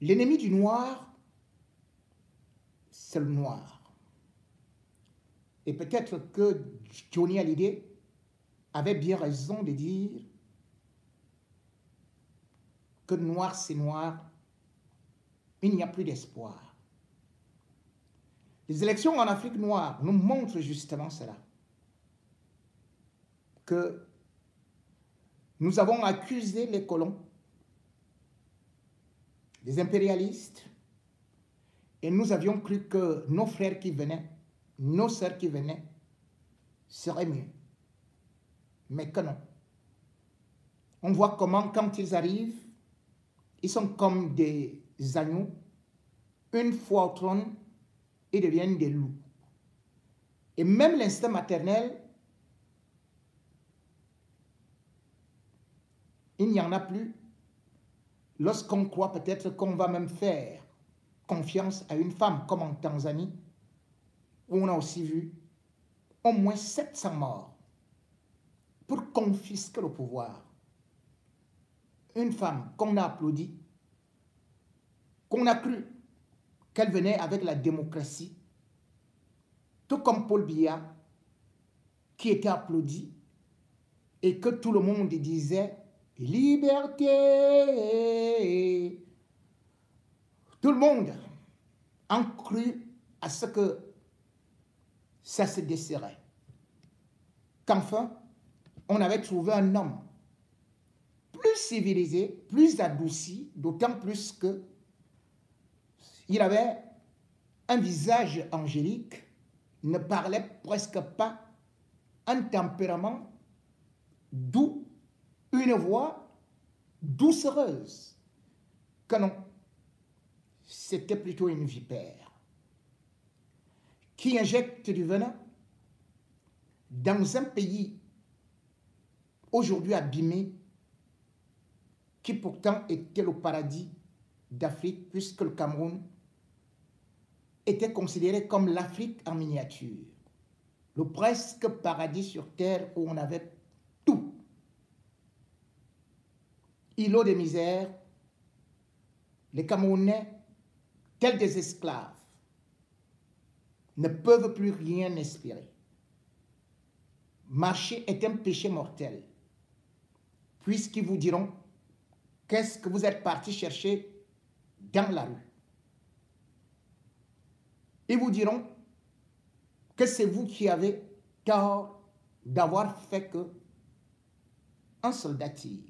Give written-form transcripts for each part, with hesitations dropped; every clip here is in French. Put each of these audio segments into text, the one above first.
L'ennemi du noir, c'est le noir. Et peut-être que Johnny Hallyday avait bien raison de dire que noir c'est noir, il n'y a plus d'espoir. Les élections en Afrique noire nous montrent justement cela. Que nous avons accusé les colons, les impérialistes, et nous avions cru que nos frères qui venaient, nos sœurs qui venaient, seraient mieux. Mais que non. On voit comment, quand ils arrivent, ils sont comme des agneaux. Une fois au trône, ils deviennent des loups. Et même l'instinct maternel, il n'y en a plus lorsqu'on croit peut-être qu'on va même faire confiance à une femme, comme en Tanzanie, où on a aussi vu au moins 700 morts pour confisquer le pouvoir. Une femme qu'on a applaudie, qu'on a cru qu'elle venait avec la démocratie, tout comme Paul Biya, qui était applaudi et que tout le monde disait « Liberté ». Tout le monde a cru à ce que ça se desserrait. Qu'enfin, on avait trouvé un homme plus civilisé, plus adouci, d'autant plus que il avait un visage angélique, ne parlait presque pas, un tempérament doux, une voix doucereuse. Que non, c'était plutôt une vipère qui injecte du venin dans un pays aujourd'hui abîmé, qui pourtant était le paradis d'Afrique, puisque le Cameroun était considéré comme l'Afrique en miniature, le presque paradis sur terre où on avait tout. Îlot de misère, les Camerounais, tels des esclaves, ne peuvent plus rien espérer. Marcher est un péché mortel, puisqu'ils vous diront qu'est-ce que vous êtes parti chercher dans la rue. Ils vous diront que c'est vous qui avez tort d'avoir fait que un soldat tire.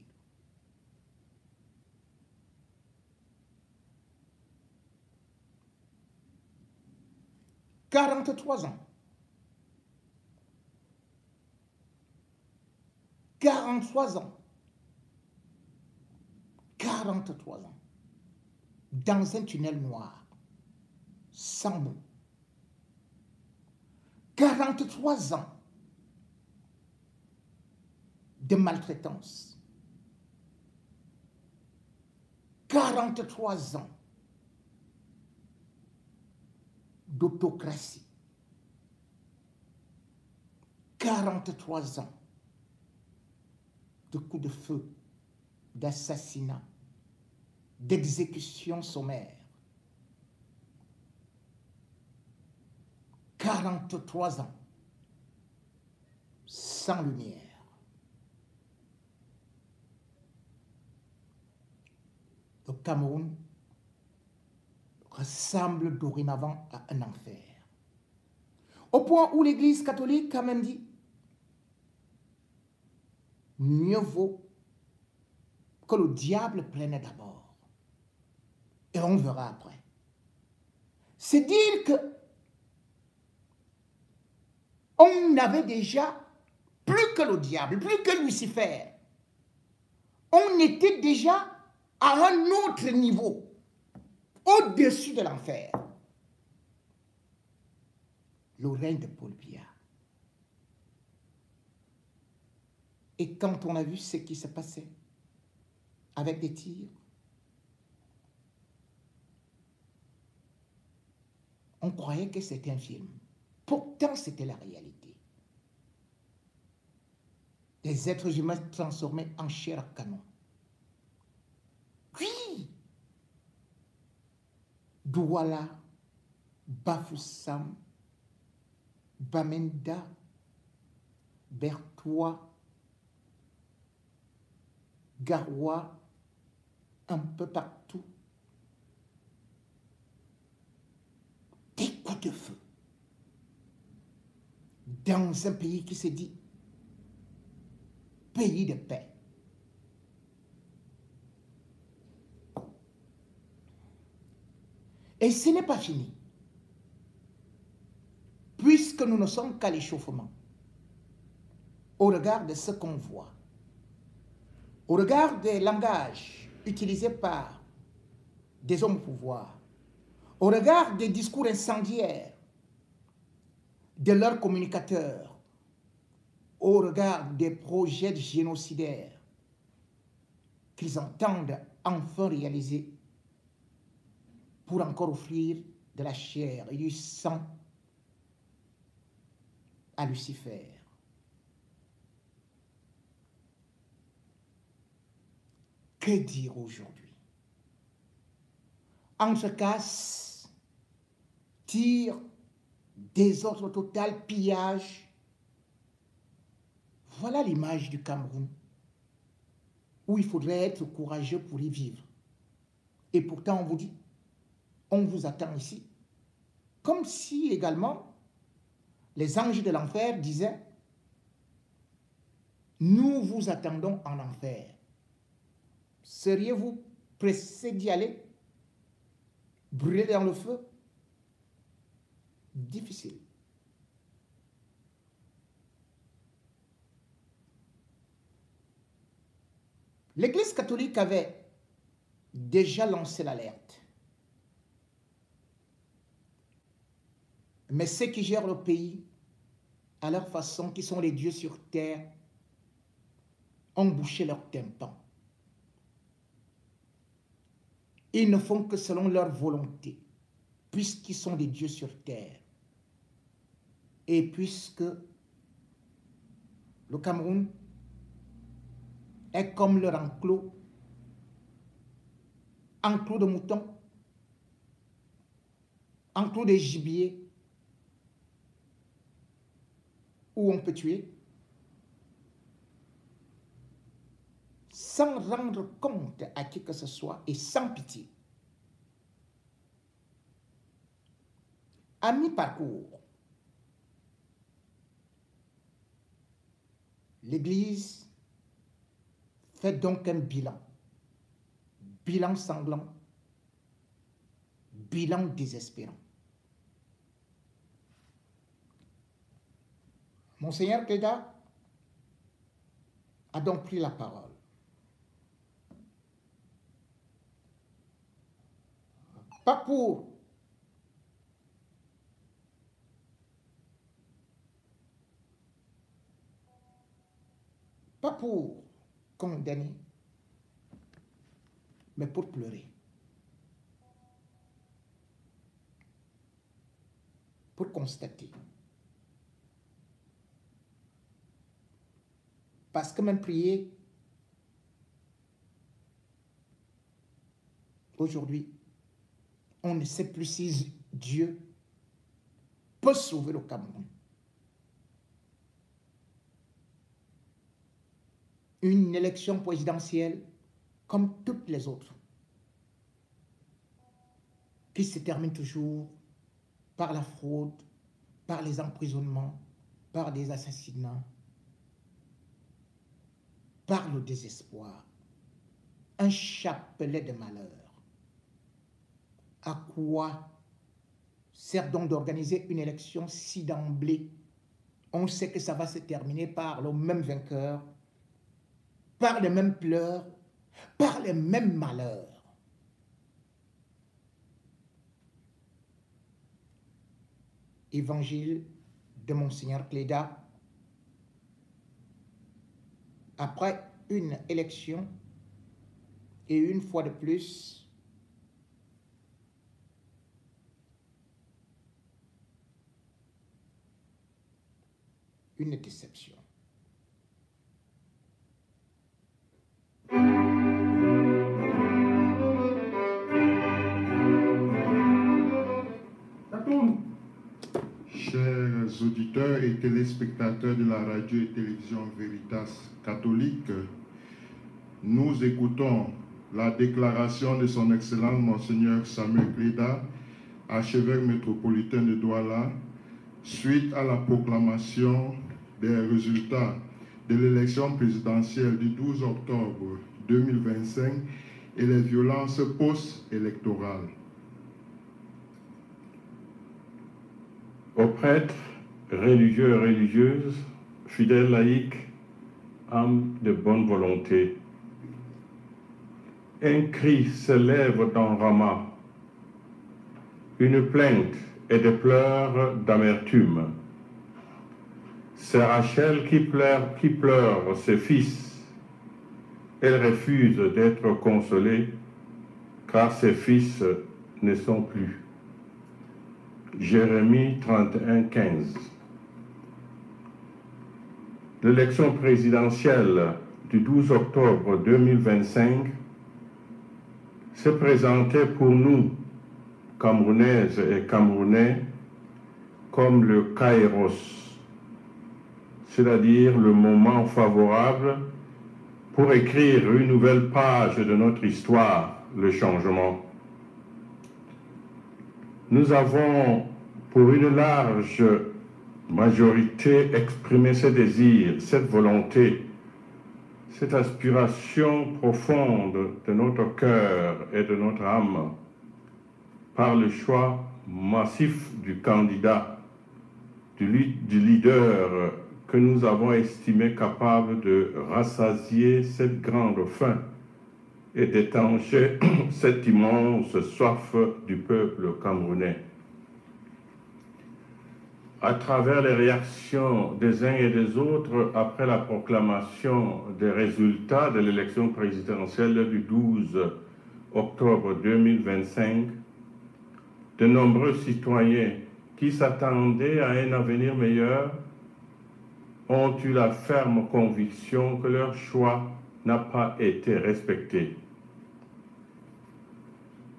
« 43 ans. 43 ans. 43 ans. Dans un tunnel noir. Sans bout. 43 ans de maltraitance. 43 ans d'autocratie. 43 ans de coups de feu, d'assassinat, d'exécution sommaire. 43 ans sans lumière. Le Cameroun ressemble dorénavant à un enfer. Au point où l'Église catholique a même dit mieux vaut que le diable prenne d'abord et on verra après. C'est dire que on avait déjà plus que le diable, plus que Lucifer. On était déjà à un autre niveau, au-dessus de l'enfer. Le règne de Paul Biya. Et quand on a vu ce qui se passait avec des tirs, on croyait que c'était un film. Pourtant, c'était la réalité. Des êtres humains transformés en chair à canon. Oui! Douala, Bafoussam, Bamenda, Bertois, Garoua, un peu partout. Des coups de feu. Dans un pays qui se dit pays de paix. Et ce n'est pas fini. Puisque nous ne sommes qu'à l'échauffement, au regard de ce qu'on voit, au regard des langages utilisés par des hommes au pouvoir, au regard des discours incendiaires de leurs communicateurs, au regard des projets génocidaires qu'ils entendent enfin réaliser pour encore offrir de la chair et du sang à Lucifer. Que dire aujourd'hui? Entrecasse, tir, désordre total, pillage. Voilà l'image du Cameroun, où il faudrait être courageux pour y vivre. Et pourtant, on vous dit, on vous attend ici. Comme si également, les anges de l'enfer disaient, nous vous attendons en enfer. Seriez-vous pressé d'y aller? Brûler dans le feu? Difficile. L'Église catholique avait déjà lancé l'alerte. Mais ceux qui gèrent le pays, à leur façon, qui sont les dieux sur terre, ont bouché leur tympan. Ils ne font que selon leur volonté, puisqu'ils sont des dieux sur terre. Et puisque le Cameroun est comme leur enclos de moutons, enclos de gibier, où on peut tuer, sans rendre compte à qui que ce soit et sans pitié. À mi-parcours, l'Église fait donc un bilan sanglant, bilan désespérant. Monseigneur Keda a donc pris la parole. Pas pour condamner, mais pour pleurer. Pour constater. Parce que même prier, aujourd'hui, on ne sait plus si Dieu peut sauver le Cameroun. Une élection présidentielle comme toutes les autres, qui se termine toujours par la fraude, par les emprisonnements, par des assassinats, par le désespoir. Un chapelet de malheur. À quoi sert donc d'organiser une élection si d'emblée on sait que ça va se terminer par le même vainqueur, par les mêmes pleurs, par les mêmes malheurs? Évangile de Monseigneur Cléda. Après une élection, et une fois de plus, une déception. auditeurs et téléspectateurs de la radio et télévision Veritas catholique, nous écoutons la déclaration de son Excellence Monseigneur Samuel Cléda, archevêque métropolitain de Douala, suite à la proclamation des résultats de l'élection présidentielle du 12 octobre 2025 et les violences post-électorales. Aux prêtres, religieux et religieuses, fidèles laïcs, âmes de bonne volonté, un cri se lève dans Rama, une plainte et des pleurs d'amertume. C'est Rachel qui pleure ses fils. Elle refuse d'être consolée car ses fils ne sont plus. Jérémie 31, 15. L'élection présidentielle du 12 octobre 2025 se présentait pour nous, Camerounaises et Camerounais, comme le kairos, c'est-à-dire le moment favorable pour écrire une nouvelle page de notre histoire, le changement. Nous avons, pour une large majorité, exprimé ce désir, cette volonté, cette aspiration profonde de notre cœur et de notre âme par le choix massif du candidat, du leader que nous avons estimé capable de rassasier cette grande faim et d'étancher cette immense soif du peuple camerounais. À travers les réactions des uns et des autres après la proclamation des résultats de l'élection présidentielle du 12 octobre 2025, de nombreux citoyens qui s'attendaient à un avenir meilleur ont eu la ferme conviction que leur choix n'a pas été respecté.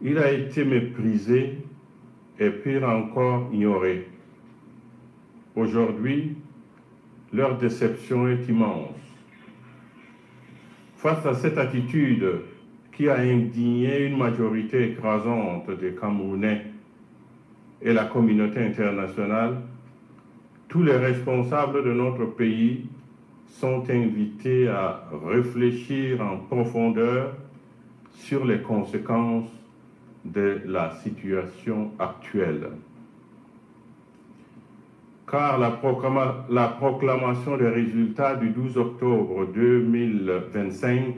Il a été méprisé et pire encore ignoré. Aujourd'hui, leur déception est immense. Face à cette attitude qui a indigné une majorité écrasante des Camerounais et la communauté internationale, tous les responsables de notre pays sont invités à réfléchir en profondeur sur les conséquences de la situation actuelle. Car la proclamation des résultats du 12 octobre 2025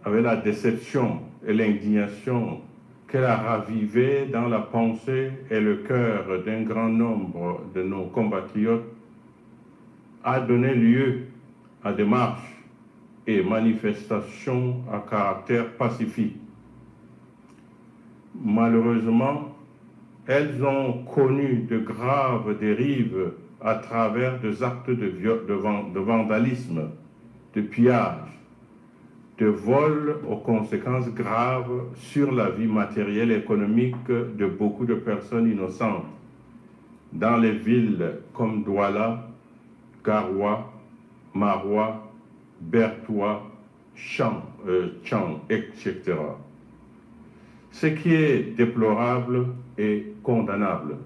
avec la déception et l'indignation qu'elle a ravivé dans la pensée et le cœur d'un grand nombre de nos compatriotes, a donné lieu à des marches et manifestations à caractère pacifique. Malheureusement, elles ont connu de graves dérives à travers des actes de vandalisme, de pillage, de vol aux conséquences graves sur la vie matérielle et économique de beaucoup de personnes innocentes dans les villes comme Douala, Garoua, Maroua, Bertoua, Chang, etc. Ce qui est déplorable et condamnable.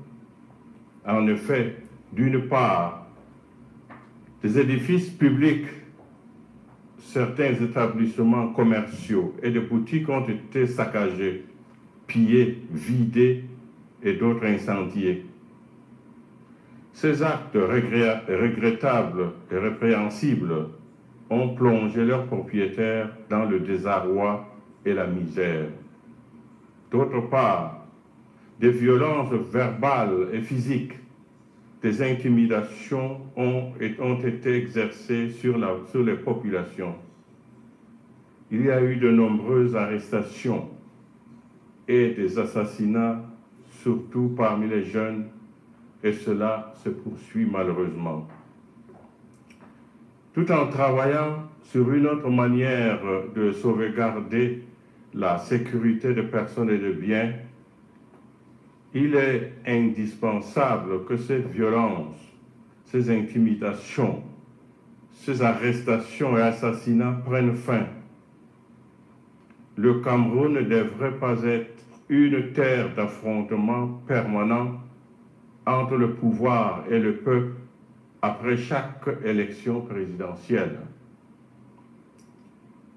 En effet, d'une part, des édifices publics, certains établissements commerciaux et des boutiques ont été saccagés, pillés, vidés et d'autres incendiés. Ces actes regrettables et répréhensibles ont plongé leurs propriétaires dans le désarroi et la misère. D'autre part, des violences verbales et physiques, des intimidations ont été exercées sur les populations. Il y a eu de nombreuses arrestations et des assassinats, surtout parmi les jeunes, et cela se poursuit malheureusement. Tout en travaillant sur une autre manière de sauvegarder la sécurité des personnes et des biens, il est indispensable que cette violence ces intimidations, ces arrestations et assassinats prennent fin. Le Cameroun ne devrait pas être une terre d'affrontement permanent entre le pouvoir et le peuple après chaque élection présidentielle.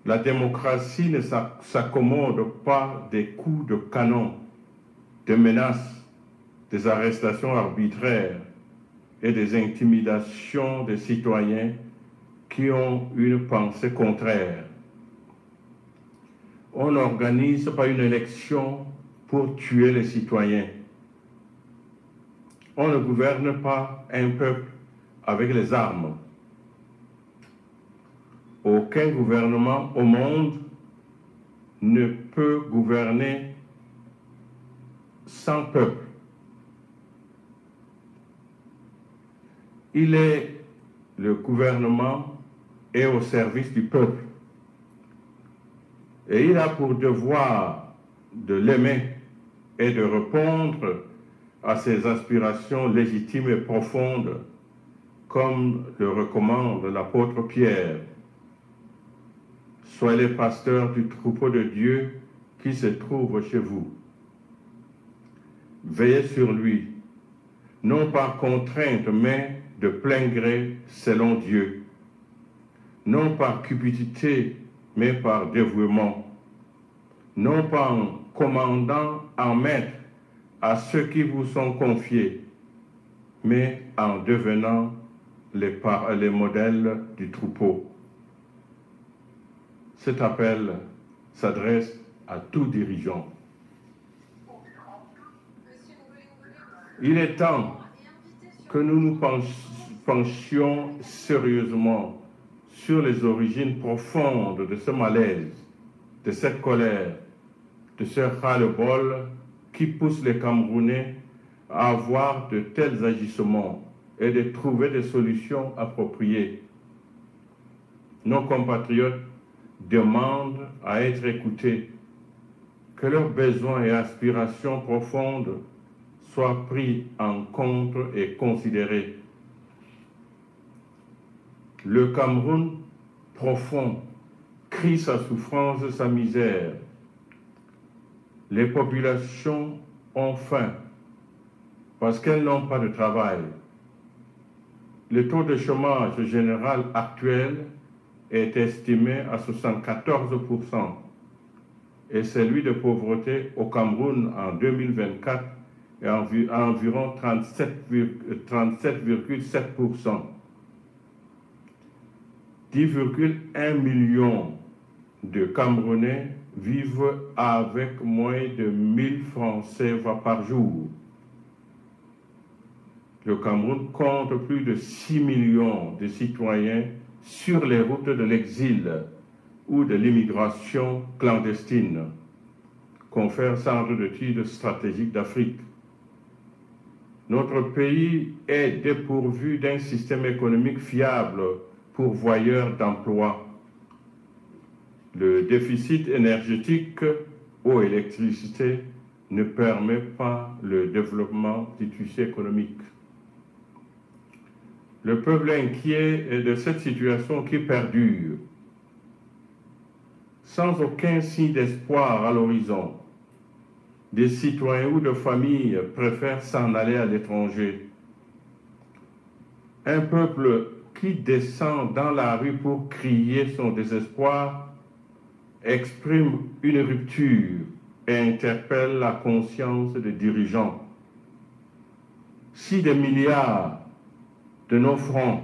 La démocratie ne s'accommode pas des coups de canon, des menaces, des arrestations arbitraires et des intimidations des citoyens qui ont une pensée contraire. On n'organise pas une élection pour tuer les citoyens. On ne gouverne pas un peuple avec les armes. Aucun gouvernement au monde ne peut gouverner sans peuple. Le gouvernement est au service du peuple. Et il a pour devoir de l'aimer et de répondre à ses aspirations légitimes et profondes, comme le recommande l'apôtre Pierre. Soyez les pasteurs du troupeau de Dieu qui se trouve chez vous. Veillez sur lui, non par contrainte, mais de plein gré selon Dieu, non par cupidité, mais par dévouement, non pas en commandant en maître à ceux qui vous sont confiés, mais en devenant les modèles du troupeau. Cet appel s'adresse à tout dirigeant. Il est temps que nous nous penchions sérieusement sur les origines profondes de ce malaise, de cette colère, de ce ras-le-bol qui pousse les Camerounais à avoir de tels agissements et de trouver des solutions appropriées. Nos compatriotes demandent à être écoutés, que leurs besoins et aspirations profondes soient pris en compte et considérés. Le Cameroun profond crie sa souffrance, sa misère. Les populations ont faim parce qu'elles n'ont pas de travail. Le taux de chômage général actuel est estimé à 74% et celui de pauvreté au Cameroun en 2024 est à environ 37,7%. 10,1 millions de Camerounais vivent avec moins de 1000 francs CFA par jour. Le Cameroun compte plus de 6 millions de citoyens sur les routes de l'exil ou de l'immigration clandestine, confère Centre d'études stratégiques d'Afrique. Notre pays est dépourvu d'un système économique fiable pourvoyeur d'emplois. Le déficit énergétique, eau et électricité, ne permet pas le développement du tissu économique. Le peuple inquiet est de cette situation qui perdure, sans aucun signe d'espoir à l'horizon. Des citoyens ou de familles préfèrent s'en aller à l'étranger. Un peuple qui descend dans la rue pour crier son désespoir exprime une rupture et interpelle la conscience des dirigeants. Si des milliards de nos francs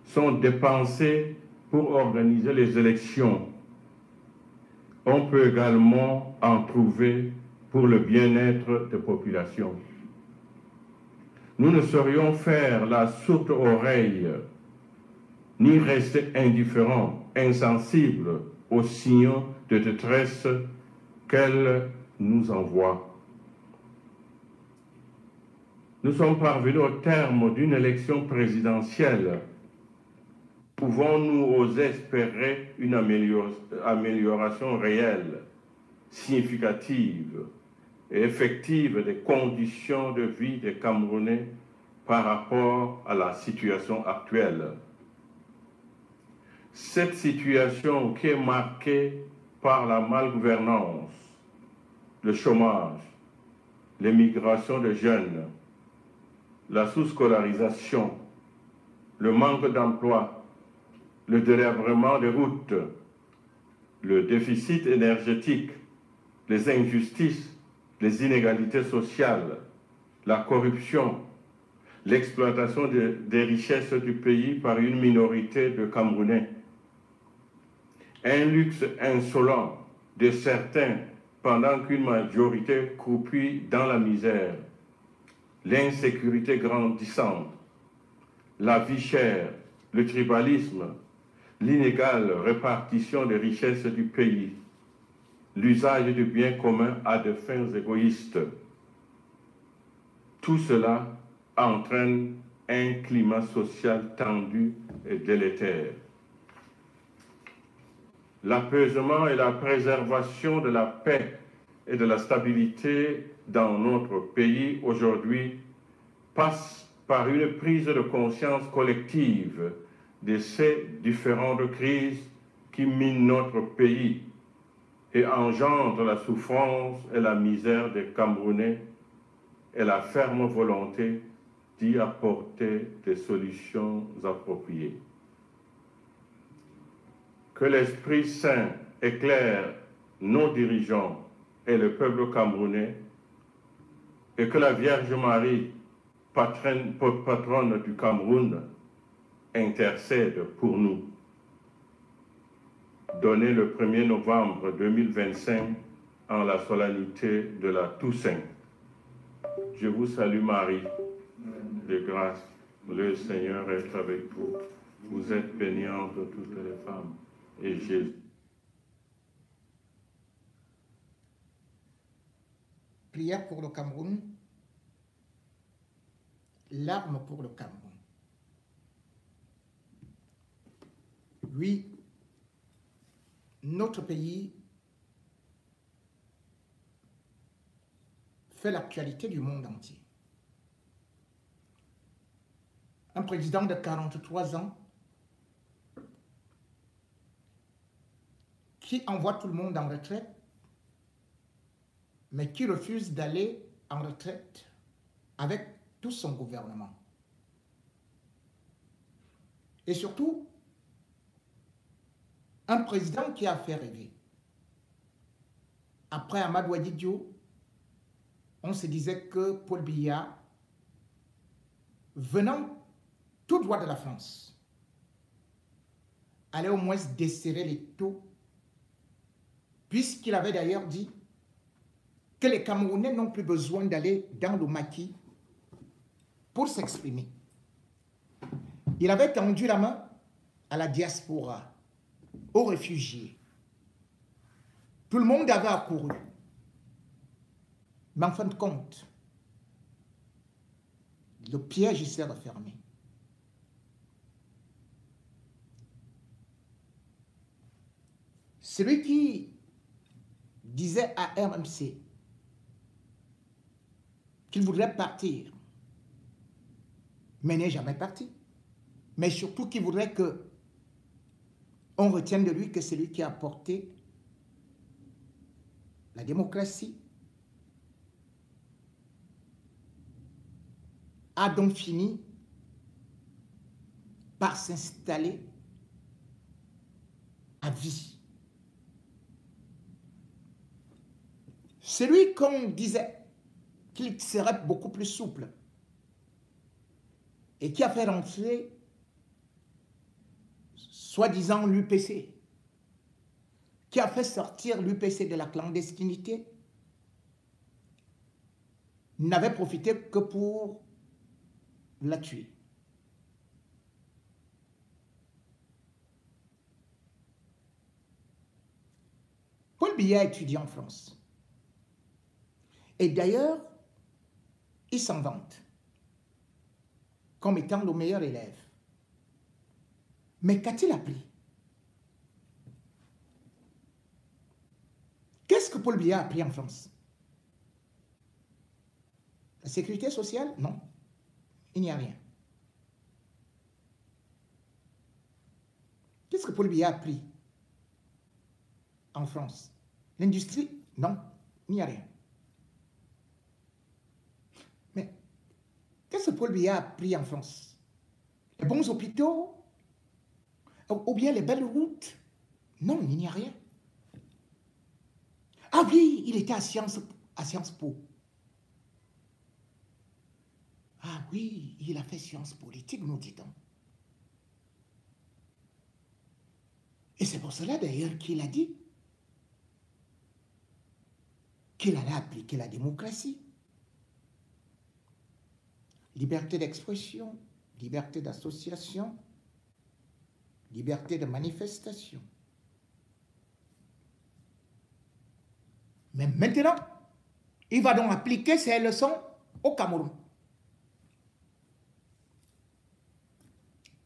sont dépensés pour organiser les élections, on peut également en trouver pour le bien-être des populations. Nous ne saurions faire la sourde oreille, ni rester indifférents, insensibles aux signaux de détresse qu'elle nous envoie. Nous sommes parvenus au terme d'une élection présidentielle. Pouvons-nous oser espérer une amélioration réelle, significative et effective des conditions de vie des Camerounais par rapport à la situation actuelle. Cette situation qui est marquée par la malgouvernance, le chômage, l'émigration de jeunes, la sous-scolarisation, le manque d'emploi, le délabrement des routes, le déficit énergétique, les injustices, les inégalités sociales, la corruption, l'exploitation des richesses du pays par une minorité de Camerounais, un luxe insolent de certains pendant qu'une majorité croupit dans la misère, l'insécurité grandissante, la vie chère, le tribalisme, l'inégale répartition des richesses du pays, l'usage du bien commun à des fins égoïstes. Tout cela entraîne un climat social tendu et délétère. L'apaisement et la préservation de la paix et de la stabilité dans notre pays aujourd'hui passent par une prise de conscience collective de ces différentes crises qui minent notre pays et engendrent la souffrance et la misère des Camerounais et la ferme volonté d'y apporter des solutions appropriées. Que l'Esprit Saint éclaire nos dirigeants et le peuple camerounais et que la Vierge Marie, patronne du Cameroun, intercède pour nous. Donné le 1er novembre 2025 en la solennité de la Toussaint. Je vous salue Marie, de grâce, le Seigneur est avec vous. Vous êtes bénie entre toutes les femmes, et Jésus. Prière pour le Cameroun, larmes pour le Cameroun. Oui, notre pays fait l'actualité du monde entier. Un président de 43 ans qui envoie tout le monde en retraite, mais qui refuse d'aller en retraite avec tout son gouvernement. Et surtout, un président qui a fait rêver. Après Amadou Ahidjo, on se disait que Paul Biya, venant tout droit de la France, allait au moins desserrer les taux, puisqu'il avait d'ailleurs dit que les Camerounais n'ont plus besoin d'aller dans le maquis pour s'exprimer. Il avait tendu la main à la diaspora, aux réfugiés. Tout le monde avait accouru. Mais en fin de compte, le piège s'est refermé. Celui qui disait à RMC qu'il voudrait partir, mais n'est jamais parti. Mais surtout qu'il voudrait que on retienne de lui que c'est lui qui a apporté la démocratie, a donc fini par s'installer à vie. Celui qu'on disait qu'il serait beaucoup plus souple et qui a fait rentrer soi-disant l'UPC, qui a fait sortir l'UPC de la clandestinité, n'avait profité que pour la tuer. Paul Biya étudie en France. Et d'ailleurs, il s'en vante comme étant le meilleur élève. Mais qu'a-t-il appris? Qu'est-ce que Paul Biya a appris en France? La sécurité sociale? Non. Il n'y a rien. Qu'est-ce que Paul Biya a pris en France? L'industrie? Non, il n'y a rien. Mais qu'est-ce que Paul Biya a pris en France? Les bons hôpitaux? Ou bien les belles routes? Non, il n'y a rien. Ah oui, il était à Sciences Po. Ah oui, il a fait sciences politiques, nous dit-on. Et c'est pour cela d'ailleurs qu'il a dit qu'il allait appliquer la démocratie. Liberté d'expression, liberté d'association, liberté de manifestation. Mais maintenant, il va donc appliquer ces leçons au Cameroun.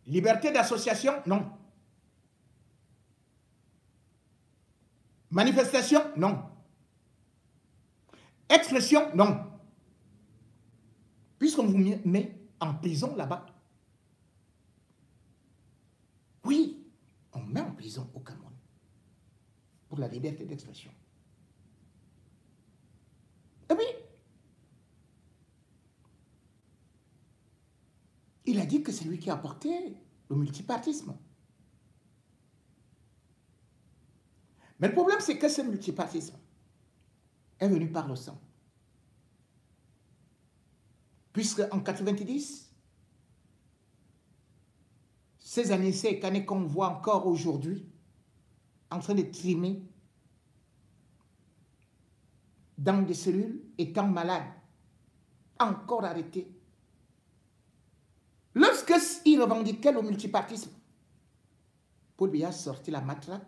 Liberté d'association, non. Manifestation, non. Expression, non. Puisqu'on vous met en prison là-bas. Oui, on met en prison au Cameroun pour la liberté d'expression. Et puis, il a dit que c'est lui qui a apporté le multipartisme. Mais le problème, c'est que ce multipartisme est venu par le sang. Puisque en 90, ces années qu'on voit encore aujourd'hui en train de trimer dans des cellules étant malades, encore arrêtés. Lorsqu'ils revendiquaient le multipartisme, Paul Biya sortit la matraque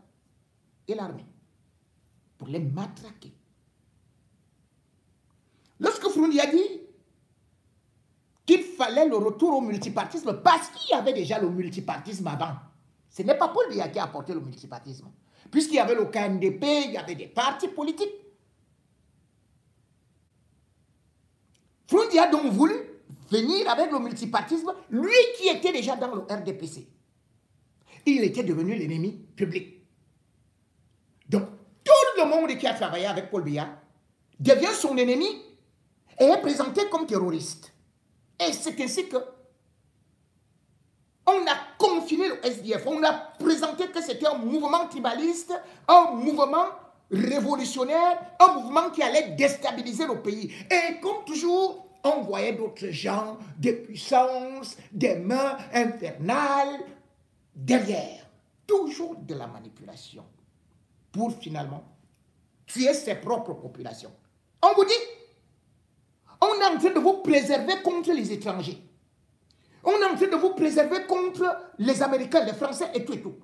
et l'armée pour les matraquer. Lorsque Froundi a dit qu'il fallait le retour au multipartisme parce qu'il y avait déjà le multipartisme avant, ce n'est pas Paul Biya qui a apporté le multipartisme, puisqu'il y avait le KNDP, il y avait des partis politiques. Froundi a donc voulu venir avec le multipartisme, lui qui était déjà dans le RDPC. Il était devenu l'ennemi public. Donc, tout le monde qui a travaillé avec Paul Biya devient son ennemi et est présenté comme terroriste. Et c'est ainsi que on a confiné le SDF, on a présenté que c'était un mouvement tribaliste, un mouvement révolutionnaire, un mouvement qui allait déstabiliser le pays. Et comme toujours, on voyait d'autres gens, des puissances, des mains infernales, derrière. Toujours de la manipulation. Pour finalement tuer ses propres populations. On vous dit, on est en train de vous préserver contre les étrangers. On est en train de vous préserver contre les Américains, les Français et tout et tout.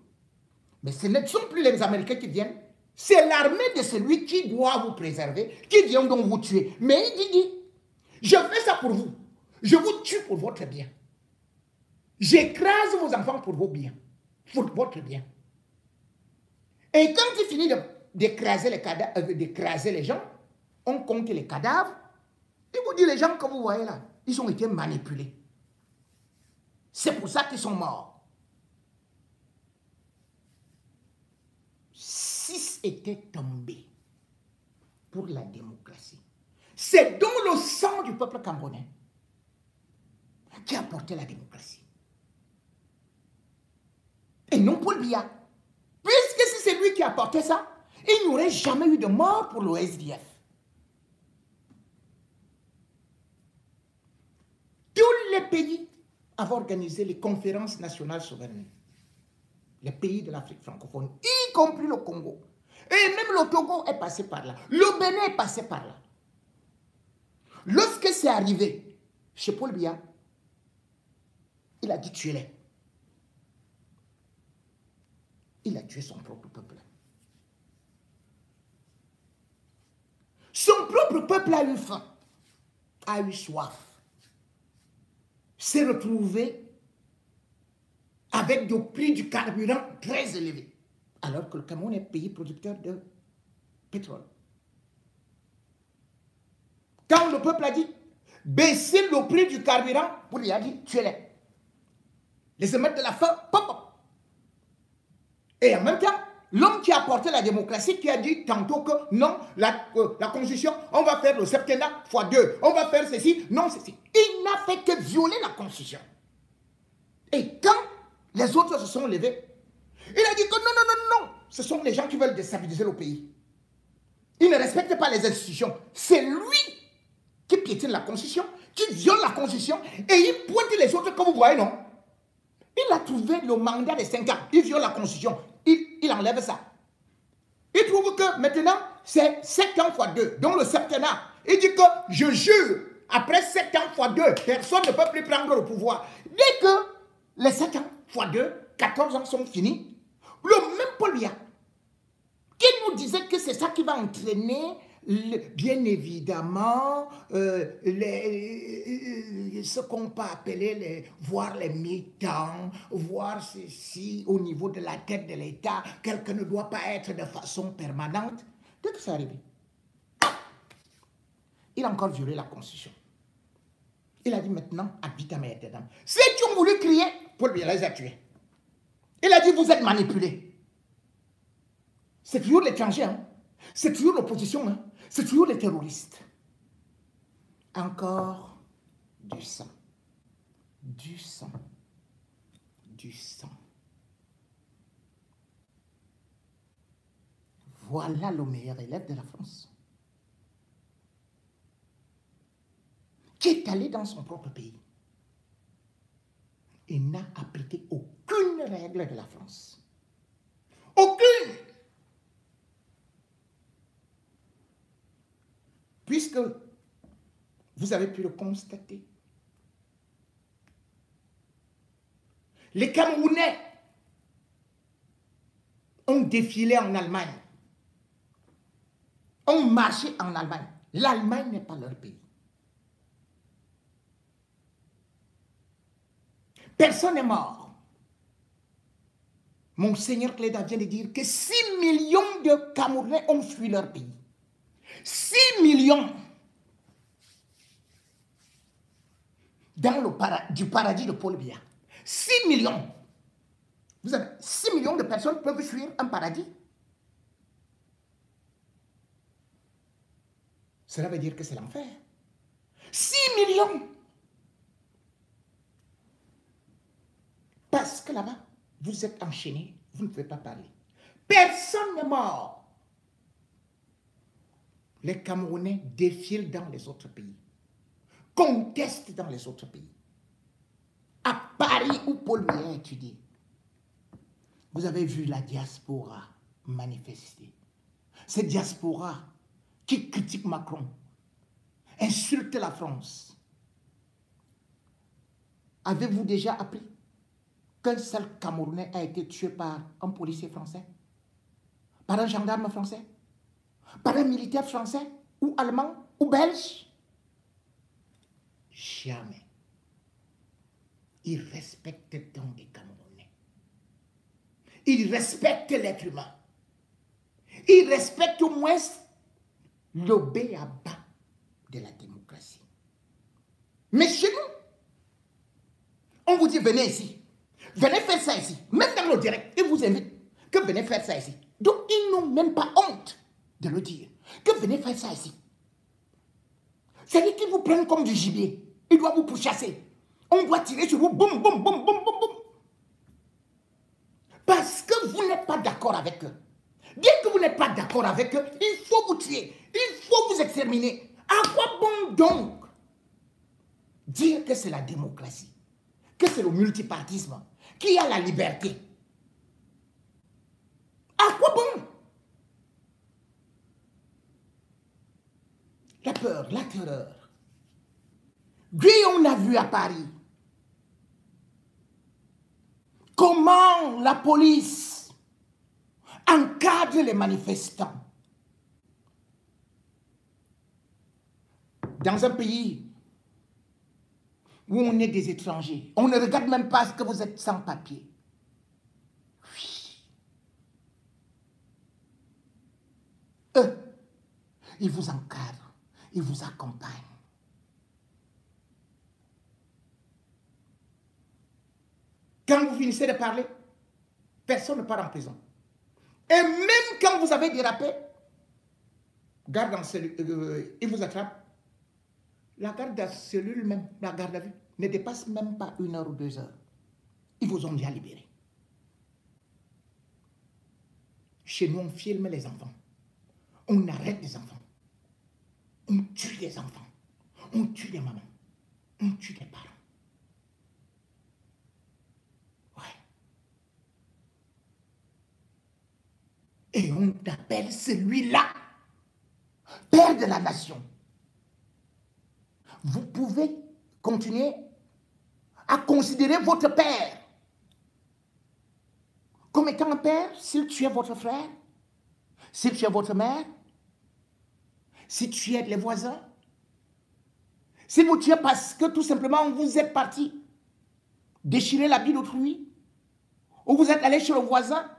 Mais ce ne sont plus les Américains qui viennent, c'est l'armée de celui qui doit vous préserver, qui vient donc vous tuer. Mais il dit, je fais ça pour vous. Je vous tue pour votre bien. J'écrase vos enfants pour vos biens. Pour votre bien. Et quand il finit d'écraser les gens, on compte les cadavres. Il vous dit, les gens que vous voyez là, ils ont été manipulés. C'est pour ça qu'ils sont morts. 6 étaient tombés pour la démocratie. C'est donc le sang du peuple camerounais qui a porté la démocratie. Et non Paul Biya. Puisque si c'est lui qui a porté ça, il n'y aurait jamais eu de mort pour le SDF. Tous les pays avaient organisé les conférences nationales souveraines. Les pays de l'Afrique francophone, y compris le Congo. Et même le Togo est passé par là. Le Bénin est passé par là. Lorsque c'est arrivé chez Paul Biya, il a dit tuez-les. Il a tué son propre peuple. Son propre peuple a eu faim, a eu soif, s'est retrouvé avec des prix du carburant très élevés, alors que le Cameroun est pays producteur de pétrole. Quand le peuple a dit, baisser le prix du carburant pour lui dire tuez-les. Les émeutes de la faim, pop, pop. Et en même temps, l'homme qui a apporté la démocratie, qui a dit tantôt que non, la constitution, on va faire le septennat x 2, on va faire ceci, non, ceci. Il n'a fait que violer la constitution. Et quand les autres se sont levés, il a dit que non, non, non, non, ce sont les gens qui veulent déstabiliser le pays. Il ne respecte pas les institutions. C'est lui qui piétine la constitution, qui viole la constitution, et il pointe les autres comme vous voyez, non? Il a trouvé le mandat de 5 ans, il viole la constitution, il enlève ça. Il trouve que maintenant, c'est 7 ans x 2, donc le septennat. Il dit que je jure, après 7 ans x 2, personne ne peut plus prendre le pouvoir. Dès que les 7 ans x 2, 14 ans sont finis, le même Paul Biya, qui nous disait que c'est ça qui va entraîner, bien évidemment, ce qu'on peut appeler, voir les militants, voir ceci au niveau de la tête de l'État, quelqu'un ne doit pas être de façon permanente. Dès que c'est arrivé, il a encore violé la Constitution. Il a dit maintenant, ad vitam aeternam. Ceux qui ont voulu crier, Paul Biya les a tués. Il a dit, vous êtes manipulés. C'est toujours l'étranger, hein? C'est toujours l'opposition, hein? C'est toujours les terroristes. Encore du sang. Du sang. Du sang. Voilà le meilleur élève de la France. Qui est allé dans son propre pays et n'a appliqué aucune règle de la France. Aucune! Puisque vous avez pu le constater, les Camerounais ont défilé en Allemagne, ont marché en Allemagne. L'Allemagne n'est pas leur pays. Personne n'est mort. Monseigneur Cléda vient de dire que 6 millions de Camerounais ont fui leur pays. 6 millions dans du paradis de Paul Biya. 6 millions. Vous avez 6 millions de personnes peuvent fuir un paradis. Cela veut dire que c'est l'enfer. 6 millions. Parce que là-bas, vous êtes enchaînés, vous ne pouvez pas parler. Personne n'est mort. Les Camerounais défilent dans les autres pays, contestent dans les autres pays. À Paris, où Paul Biya a étudié, vous avez vu la diaspora manifester. Cette diaspora qui critique Macron, insulte la France. Avez-vous déjà appris qu'un seul Camerounais a été tué par un policier français, par un gendarme français, par un militaire français, ou allemand, ou belge? Jamais. Ils respectent donc les Camerounais. Ils respectent l'être humain. Ils respectent au moins le b.a.-ba de la démocratie. Mais chez nous, on vous dit venez ici. Venez faire ça ici. Même dans le direct, ils vous invitent que venez faire ça ici. Donc ils n'ont même pas honte de le dire. Que venez faire ça ici. C'est-à-dire qu'ils vous prennent comme du gibier. Ils doivent vous pourchasser. On doit tirer sur vous, boum, boum, boum, boum, boum, boum. Parce que vous n'êtes pas d'accord avec eux. Dès que vous n'êtes pas d'accord avec eux, il faut vous tuer. Il faut vous exterminer. À quoi bon donc dire que c'est la démocratie, que c'est le multipartisme, qu'il y a la liberté? À quoi bon? La peur, la terreur. Puis on a vu à Paris comment la police encadre les manifestants. Dans un pays où on est des étrangers, on ne regarde même pas ce que vous êtes sans papier. Oui. Eux, ils vous encadrent, ils vous accompagnent. Quand vous finissez de parler, personne ne part en prison. Et même quand vous avez dérapé, garde en cellule, il vous attrape. La garde à cellule, même la garde à vue, ne dépasse même pas 1 heure ou 2 heures. Ils vous ont déjà libéré. Chez nous, on filme les enfants. On arrête des enfants. On tue des enfants. On tue des mamans. On tue des parents. Ouais. Et on appelle celui-là père de la nation. Vous pouvez continuer à considérer votre père comme étant un père s'il tue votre frère, s'il tue votre mère, si tu aides les voisins, si vous tuez parce que tout simplement vous êtes parti déchirer l'habit d'autrui, ou vous êtes allé chez le voisin,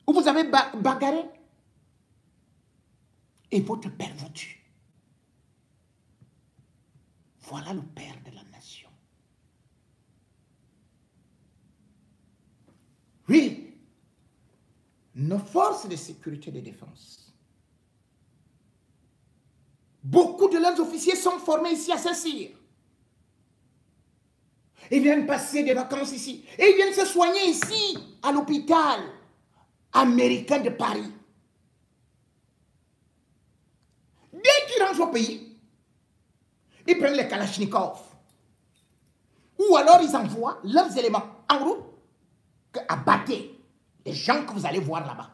ou vous avez bagarré, et votre père vous tue. Voilà le père de la nation. Oui, nos forces de sécurité et de défense, beaucoup de leurs officiers sont formés ici à Saint-Cyr. Ils viennent passer des vacances ici. Et ils viennent se soigner ici, à l'hôpital américain de Paris. Dès qu'ils rentrent au pays, ils prennent les Kalachnikov. Ou alors ils envoient leurs éléments en route que abattez les gens que vous allez voir là-bas.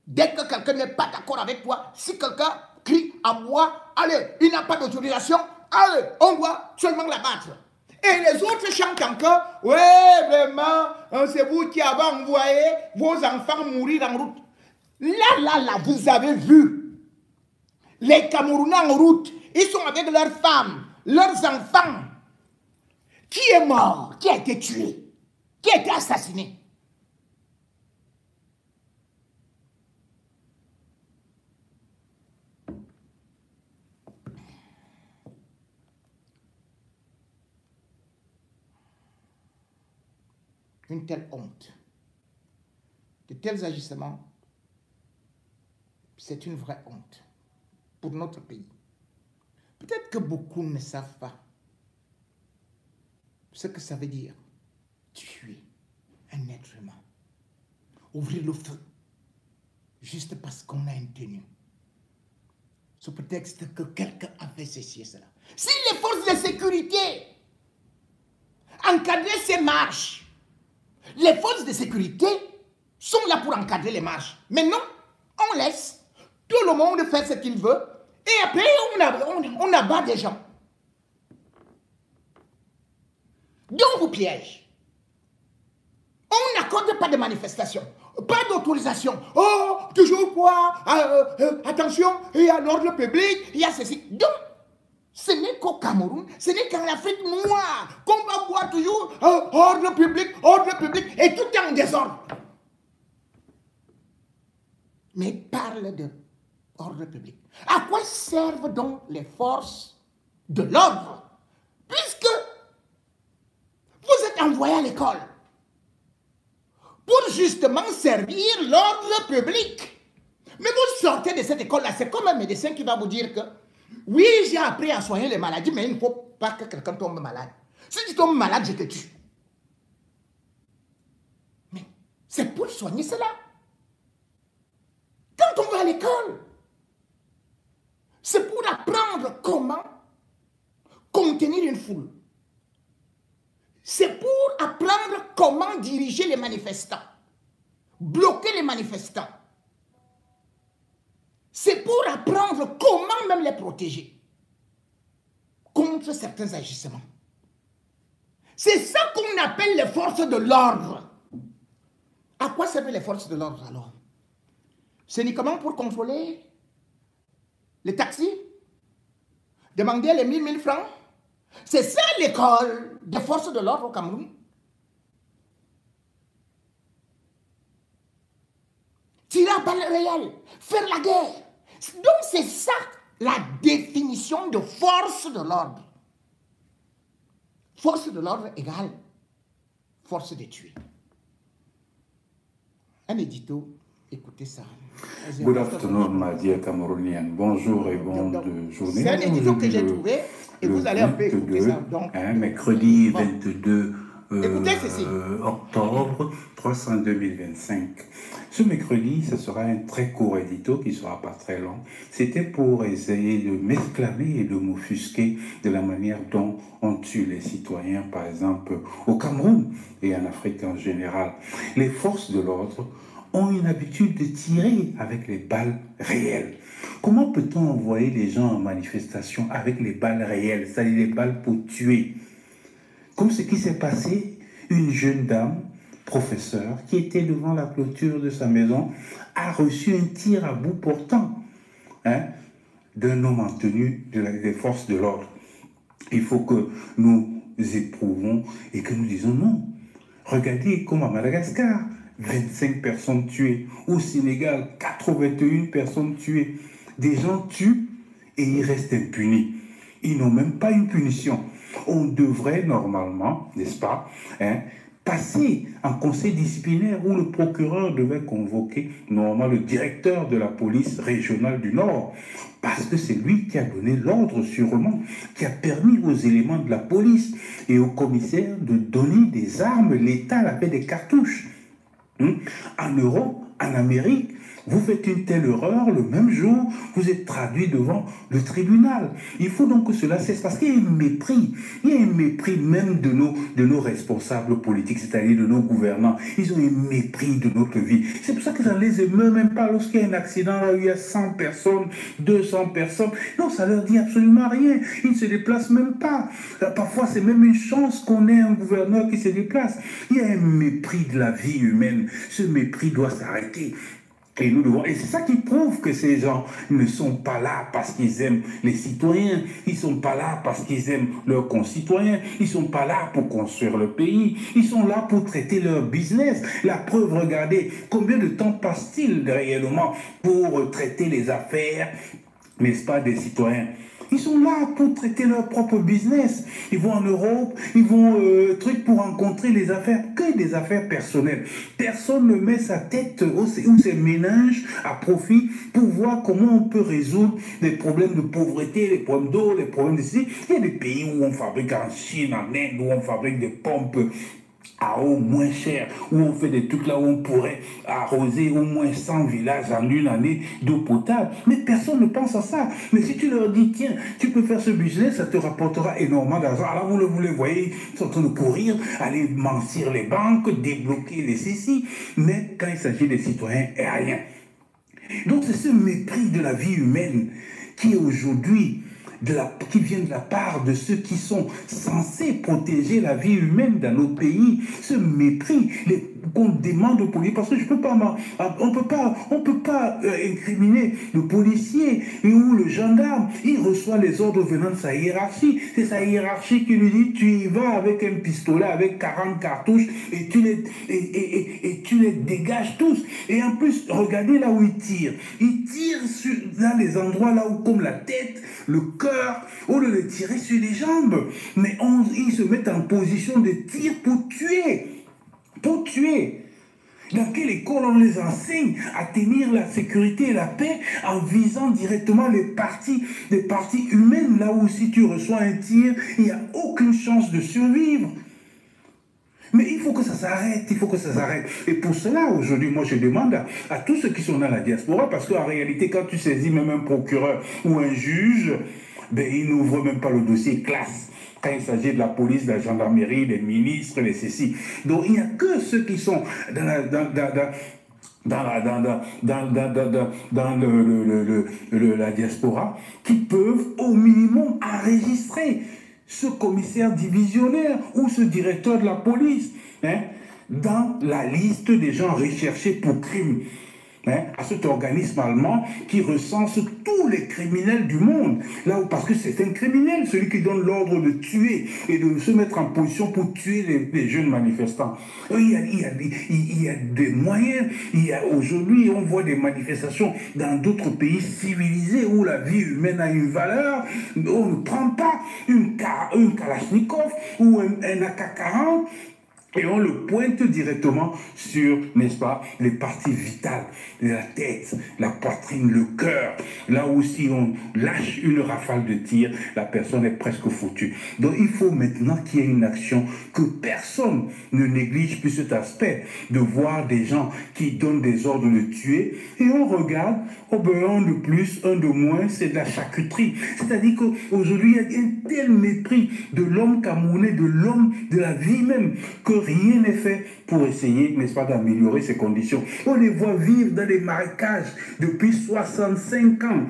Dès que quelqu'un n'est pas d'accord avec toi, si quelqu'un crie à moi, allez, il n'a pas d'autorisation, allez, on doit seulement l'abattre. Et les autres chantent encore, ouais, vraiment, c'est vous qui avez envoyé vos enfants mourir en route. Là, vous avez vu les Camerounais en route, ils sont avec leurs femmes, leurs enfants. Qui est mort? Qui a été tué? Qui a été assassiné? Une telle honte, de tels agissements, c'est une vraie honte pour notre pays. Peut-être que beaucoup ne savent pas ce que ça veut dire tuer un être humain, ouvrir le feu, juste parce qu'on a une tenue, sous prétexte que quelqu'un a fait ceci et cela. Si les forces de sécurité encadraient ces marches, les forces de sécurité sont là pour encadrer les marches. Mais non, on laisse tout le monde faire ce qu'il veut et après on abat des gens. Donc vous piège. On n'accorde pas de manifestation, pas d'autorisation. Oh, toujours quoi? Attention, il y a l'ordre public, il y a ceci. Donc, ce n'est qu'au Cameroun, ce n'est qu'en Afrique noire qu'on va voir toujours ordre public, et tout est en désordre. Mais parle de ordre public. À quoi servent donc les forces de l'ordre? Puisque vous êtes envoyé à l'école pour justement servir l'ordre public. Mais vous sortez de cette école-là, c'est comme un médecin qui va vous dire que oui, j'ai appris à soigner les maladies, mais il ne faut pas que quelqu'un tombe malade. Si tu tombes malade, je te tue. Mais c'est pour soigner cela. Quand on va à l'école, c'est pour apprendre comment contenir une foule. C'est pour apprendre comment diriger les manifestants, bloquer les manifestants. C'est pour apprendre comment même les protéger contre certains agissements. C'est ça qu'on appelle les forces de l'ordre. À quoi servent les forces de l'ordre alors? C'est uniquement pour contrôler les taxis, demander les 1000 francs. C'est ça l'école des forces de l'ordre au Cameroun. Tirer à balles réelles, faire la guerre. Donc c'est ça la définition de force de l'ordre. Force de l'ordre égale force de tuer. Un édito, écoutez ça. Good afternoon, my dear Cameroonian. Bonjour et bonne journée. C'est un édito que j'ai trouvé et vous allez un peu écouter ça. Donc, mercredi 22 écoutez ceci. Octobre 2025. Ce mercredi, ce sera un très court édito qui ne sera pas très long. C'était pour essayer de m'exclamer et de m'offusquer de la manière dont on tue les citoyens, par exemple au Cameroun et en Afrique en général. Les forces de l'ordre ont une habitude de tirer avec les balles réelles. Comment peut-on envoyer les gens en manifestation avec les balles réelles, c'est-à-dire les balles pour tuer? Comme ce qui s'est passé, une jeune dame, professeure, qui était devant la clôture de sa maison, a reçu un tir à bout portant d'un homme en tenue des forces de l'ordre. Il faut que nous éprouvons et que nous disons non. Regardez comme à Madagascar, 25 personnes tuées. Au Sénégal, 81 personnes tuées. Des gens tuent et ils restent impunis. Ils n'ont même pas une punition. On devrait normalement, n'est-ce pas, passer en conseil disciplinaire où le procureur devait convoquer normalement le directeur de la police régionale du Nord, parce que c'est lui qui a donné l'ordre sûrement, qui a permis aux éléments de la police et aux commissaires de donner des armes létales avec des cartouches. En Europe, en Amérique, vous faites une telle erreur, le même jour, vous êtes traduit devant le tribunal. Il faut donc que cela cesse parce qu'il y a un mépris. Il y a un mépris même de nos responsables politiques, c'est-à-dire de nos gouvernants. Ils ont un mépris de notre vie. C'est pour ça que ça ne les émeut même pas lorsqu'il y a un accident, là où il y a 100 personnes, 200 personnes. Non, ça ne leur dit absolument rien. Ils ne se déplacent même pas. Parfois, c'est même une chance qu'on ait un gouverneur qui se déplace. Il y a un mépris de la vie humaine. Ce mépris doit s'arrêter. Et nous devons, et c'est ça qui prouve que ces gens ne sont pas là parce qu'ils aiment les citoyens, ils sont pas là parce qu'ils aiment leurs concitoyens, ils sont pas là pour construire le pays, ils sont là pour traiter leur business. La preuve, regardez, combien de temps passe-t-il réellement pour traiter les affaires, n'est-ce pas, des citoyens? Ils sont là pour traiter leur propre business. Ils vont en Europe, ils vont pour rencontrer les affaires, que des affaires personnelles. Personne ne met sa tête ou ses méninges à profit pour voir comment on peut résoudre les problèmes de pauvreté, les problèmes d'eau, les problèmes de ceci. Il y a des pays où on fabrique en Chine, en Inde, où on fabrique des pompes à eau moins cher, où on fait des trucs là où on pourrait arroser au moins 100 villages en une année d'eau potable. Mais personne ne pense à ça. Mais si tu leur dis, tiens, tu peux faire ce business, ça te rapportera énormément d'argent. Alors vous les voyez, ils sont en train de courir, aller mincir les banques, débloquer les ceci. Mais quand il s'agit des citoyens, il n'y a rien. Donc c'est ce mépris de la vie humaine qui est aujourd'hui qui vient de la part de ceux qui sont censés protéger la vie humaine dans nos pays, ce mépris qu'on demande aux policiers, parce que on peut pas incriminer le policier ou le gendarme. Il reçoit les ordres venant de sa hiérarchie. C'est sa hiérarchie qui lui dit, tu y vas avec un pistolet, avec 40 cartouches, et tu les dégages tous. Et en plus, regardez là où il tire. Il tire dans les endroits là où, comme la tête, le cœur, au lieu de tirer sur les jambes. Mais ils se mettent en position de tir pour tuer. Pour tuer. Dans quelle école on les enseigne à tenir la sécurité et la paix en visant directement les parties humaines, là où si tu reçois un tir, il n'y a aucune chance de survivre. Mais il faut que ça s'arrête, il faut que ça s'arrête. Et pour cela, aujourd'hui, moi je demande à tous ceux qui sont dans la diaspora, parce qu'en réalité, quand tu saisis même un procureur ou un juge, il n'ouvre même pas le dossier classe. Quand il s'agit de la police, de la gendarmerie, des ministres, des ceci. Donc il n'y a que ceux qui sont dans la diaspora qui peuvent au minimum enregistrer ce commissaire divisionnaire ou ce directeur de la police dans la liste des gens recherchés pour crime. À cet organisme allemand qui recense tous les criminels du monde. Là où, parce que c'est un criminel, celui qui donne l'ordre de tuer et de se mettre en position pour tuer les jeunes manifestants. Il y a des moyens. Aujourd'hui, on voit des manifestations dans d'autres pays civilisés où la vie humaine a une valeur. On ne prend pas une Kalachnikov ou un AK-40 Et on le pointe directement sur, n'est-ce pas, les parties vitales, la tête, la poitrine, le cœur. Là où si on lâche une rafale de tir, la personne est presque foutue. Donc il faut maintenant qu'il y ait une action, que personne ne néglige plus cet aspect, de voir des gens qui donnent des ordres de tuer, et on regarde, oh ben un de plus, un de moins, c'est de la charcuterie. C'est-à-dire qu'aujourd'hui, il y a un tel mépris de l'homme camerounais, de l'homme, de la vie même, que rien n'est fait pour essayer, n'est-ce pas, d'améliorer ces conditions. On les voit vivre dans des marécages depuis 65 ans.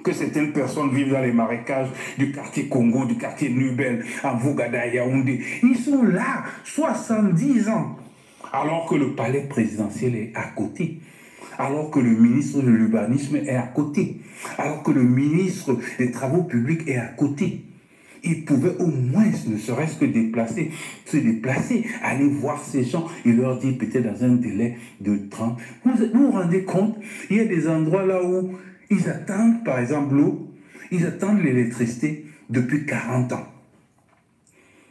Que certaines personnes vivent dans les marécages du quartier Congo, du quartier Nubel, à Vougada, Yaoundé. Ils sont là, 70 ans, alors que le palais présidentiel est à côté. Alors que le ministre de l'urbanisme est à côté. Alors que le ministre des travaux publics est à côté. Ils pouvaient au moins, ne serait-ce que se déplacer, aller voir ces gens et leur dire peut-être dans un délai de 30. Vous vous rendez compte, il y a des endroits là où ils attendent, par exemple, l'eau, ils attendent l'électricité depuis 40 ans.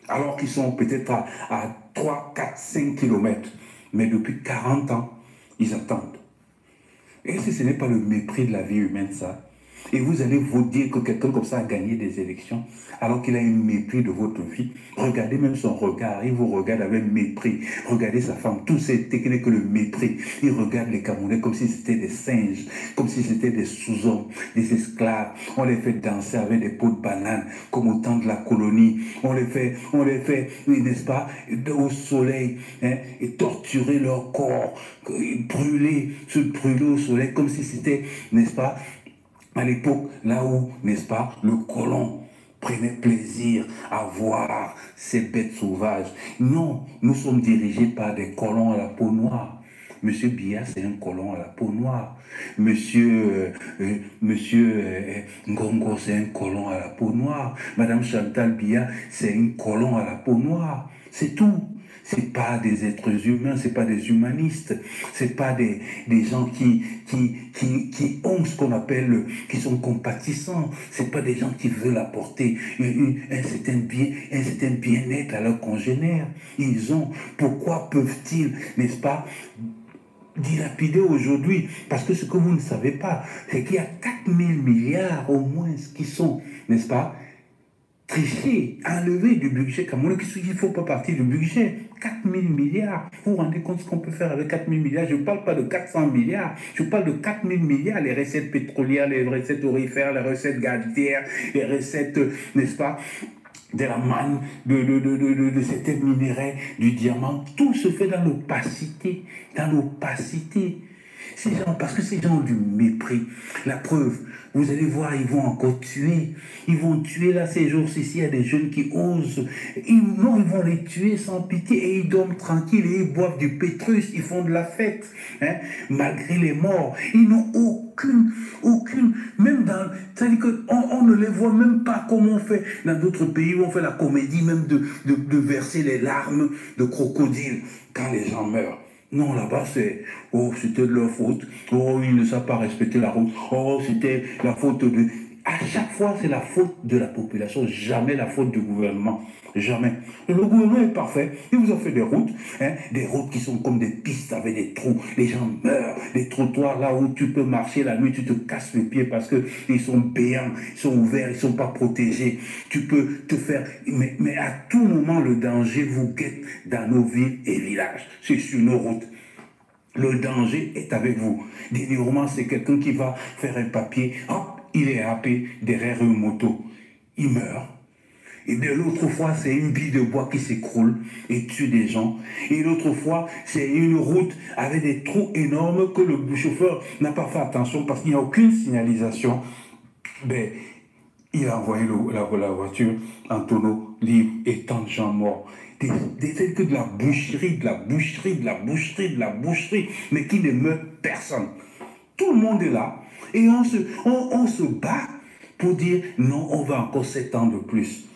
Alors qu'ils sont peut-être à 3, 4, 5 kilomètres. Mais depuis 40 ans, ils attendent. Et ce n'est pas le mépris de la vie humaine, ça? Et vous allez vous dire que quelqu'un comme ça a gagné des élections alors qu'il a un mépris de votre vie. Regardez même son regard, il vous regarde avec mépris. Regardez sa femme, tout c'est que le mépris. Il regarde les Camerounais comme si c'était des singes, comme si c'était des sous-hommes, des esclaves. On les fait danser avec des pots de banane comme au temps de la colonie. On les fait, n'est-ce pas, au soleil, hein, et torturer leur corps, se brûler au soleil comme si c'était, n'est-ce pas, à l'époque, là où, n'est-ce pas, le colon prenait plaisir à voir ces bêtes sauvages. Non, nous sommes dirigés par des colons à la peau noire. Monsieur Biya, c'est un colon à la peau noire. Monsieur Ngongo, c'est un colon à la peau noire. Madame Chantal Biya, c'est un colon à la peau noire. C'est tout. C'est pas des êtres humains, c'est pas des humanistes, c'est pas des gens qui ont ce qu'on appelle, qui sont compatissants, c'est pas des gens qui veulent apporter un certain bien-être à leurs congénères. Pourquoi peuvent-ils, n'est-ce pas, dilapider aujourd'hui? Parce que ce que vous ne savez pas, c'est qu'il y a 4 000 milliards au moins qui sont, n'est-ce pas, trichés, enlevés du budget camerounais, qui ne font pas partie du budget. 4 000 milliards. Vous vous rendez compte ce qu'on peut faire avec 4 000 milliards? Je ne parle pas de 400 milliards. Je parle de 4 000 milliards. Les recettes pétrolières, les recettes aurifères, les recettes gazières, les recettes, n'est-ce pas, de la manne, de certains minéraux, du diamant. Tout se fait dans l'opacité. Dans l'opacité. Ces gens, parce que ces gens ont du mépris. La preuve, vous allez voir, ils vont encore tuer. Ils vont tuer là ces jours-ci. Il y a des jeunes qui osent. Ils vont les tuer sans pitié et ils dorment tranquilles et ils boivent du pétrus. Ils font de la fête, hein, malgré les morts. Ils n'ont aucune, même dans, c'est-à-dire qu'on ne les voit même pas comme on fait dans d'autres pays où on fait la comédie même de verser les larmes de crocodile quand les gens meurent. Non, là-bas, c'est, oh, c'était de leur faute. Oh, ils ne savent pas respecter la route. Oh, c'était la faute de... À chaque fois, c'est la faute de la population, jamais la faute du gouvernement. Jamais. Le gouvernement est parfait. Il vous a fait des routes, hein, des routes qui sont comme des pistes avec des trous. Les gens meurent. Des trottoirs là où tu peux marcher la nuit, tu te casses les pieds parce qu'ils sont béants, ils sont ouverts, ils ne sont pas protégés. Tu peux te faire... Mais à tout moment, le danger vous guette dans nos villes et villages. C'est sur nos routes. Le danger est avec vous. Dernièrement, c'est quelqu'un qui va faire un papier. Hop, il est happé derrière une moto. Il meurt. Et de l'autre fois, c'est une bille de bois qui s'écroule et tue des gens. Et l'autre fois, c'est une route avec des trous énormes que le chauffeur n'a pas fait attention parce qu'il n'y a aucune signalisation. Ben, il a envoyé la voiture en tonneau libre et tant de gens morts. Des que de la boucherie, mais qui ne meurt personne. Tout le monde est là. Et on se bat pour dire non, on va encore 7 ans de plus.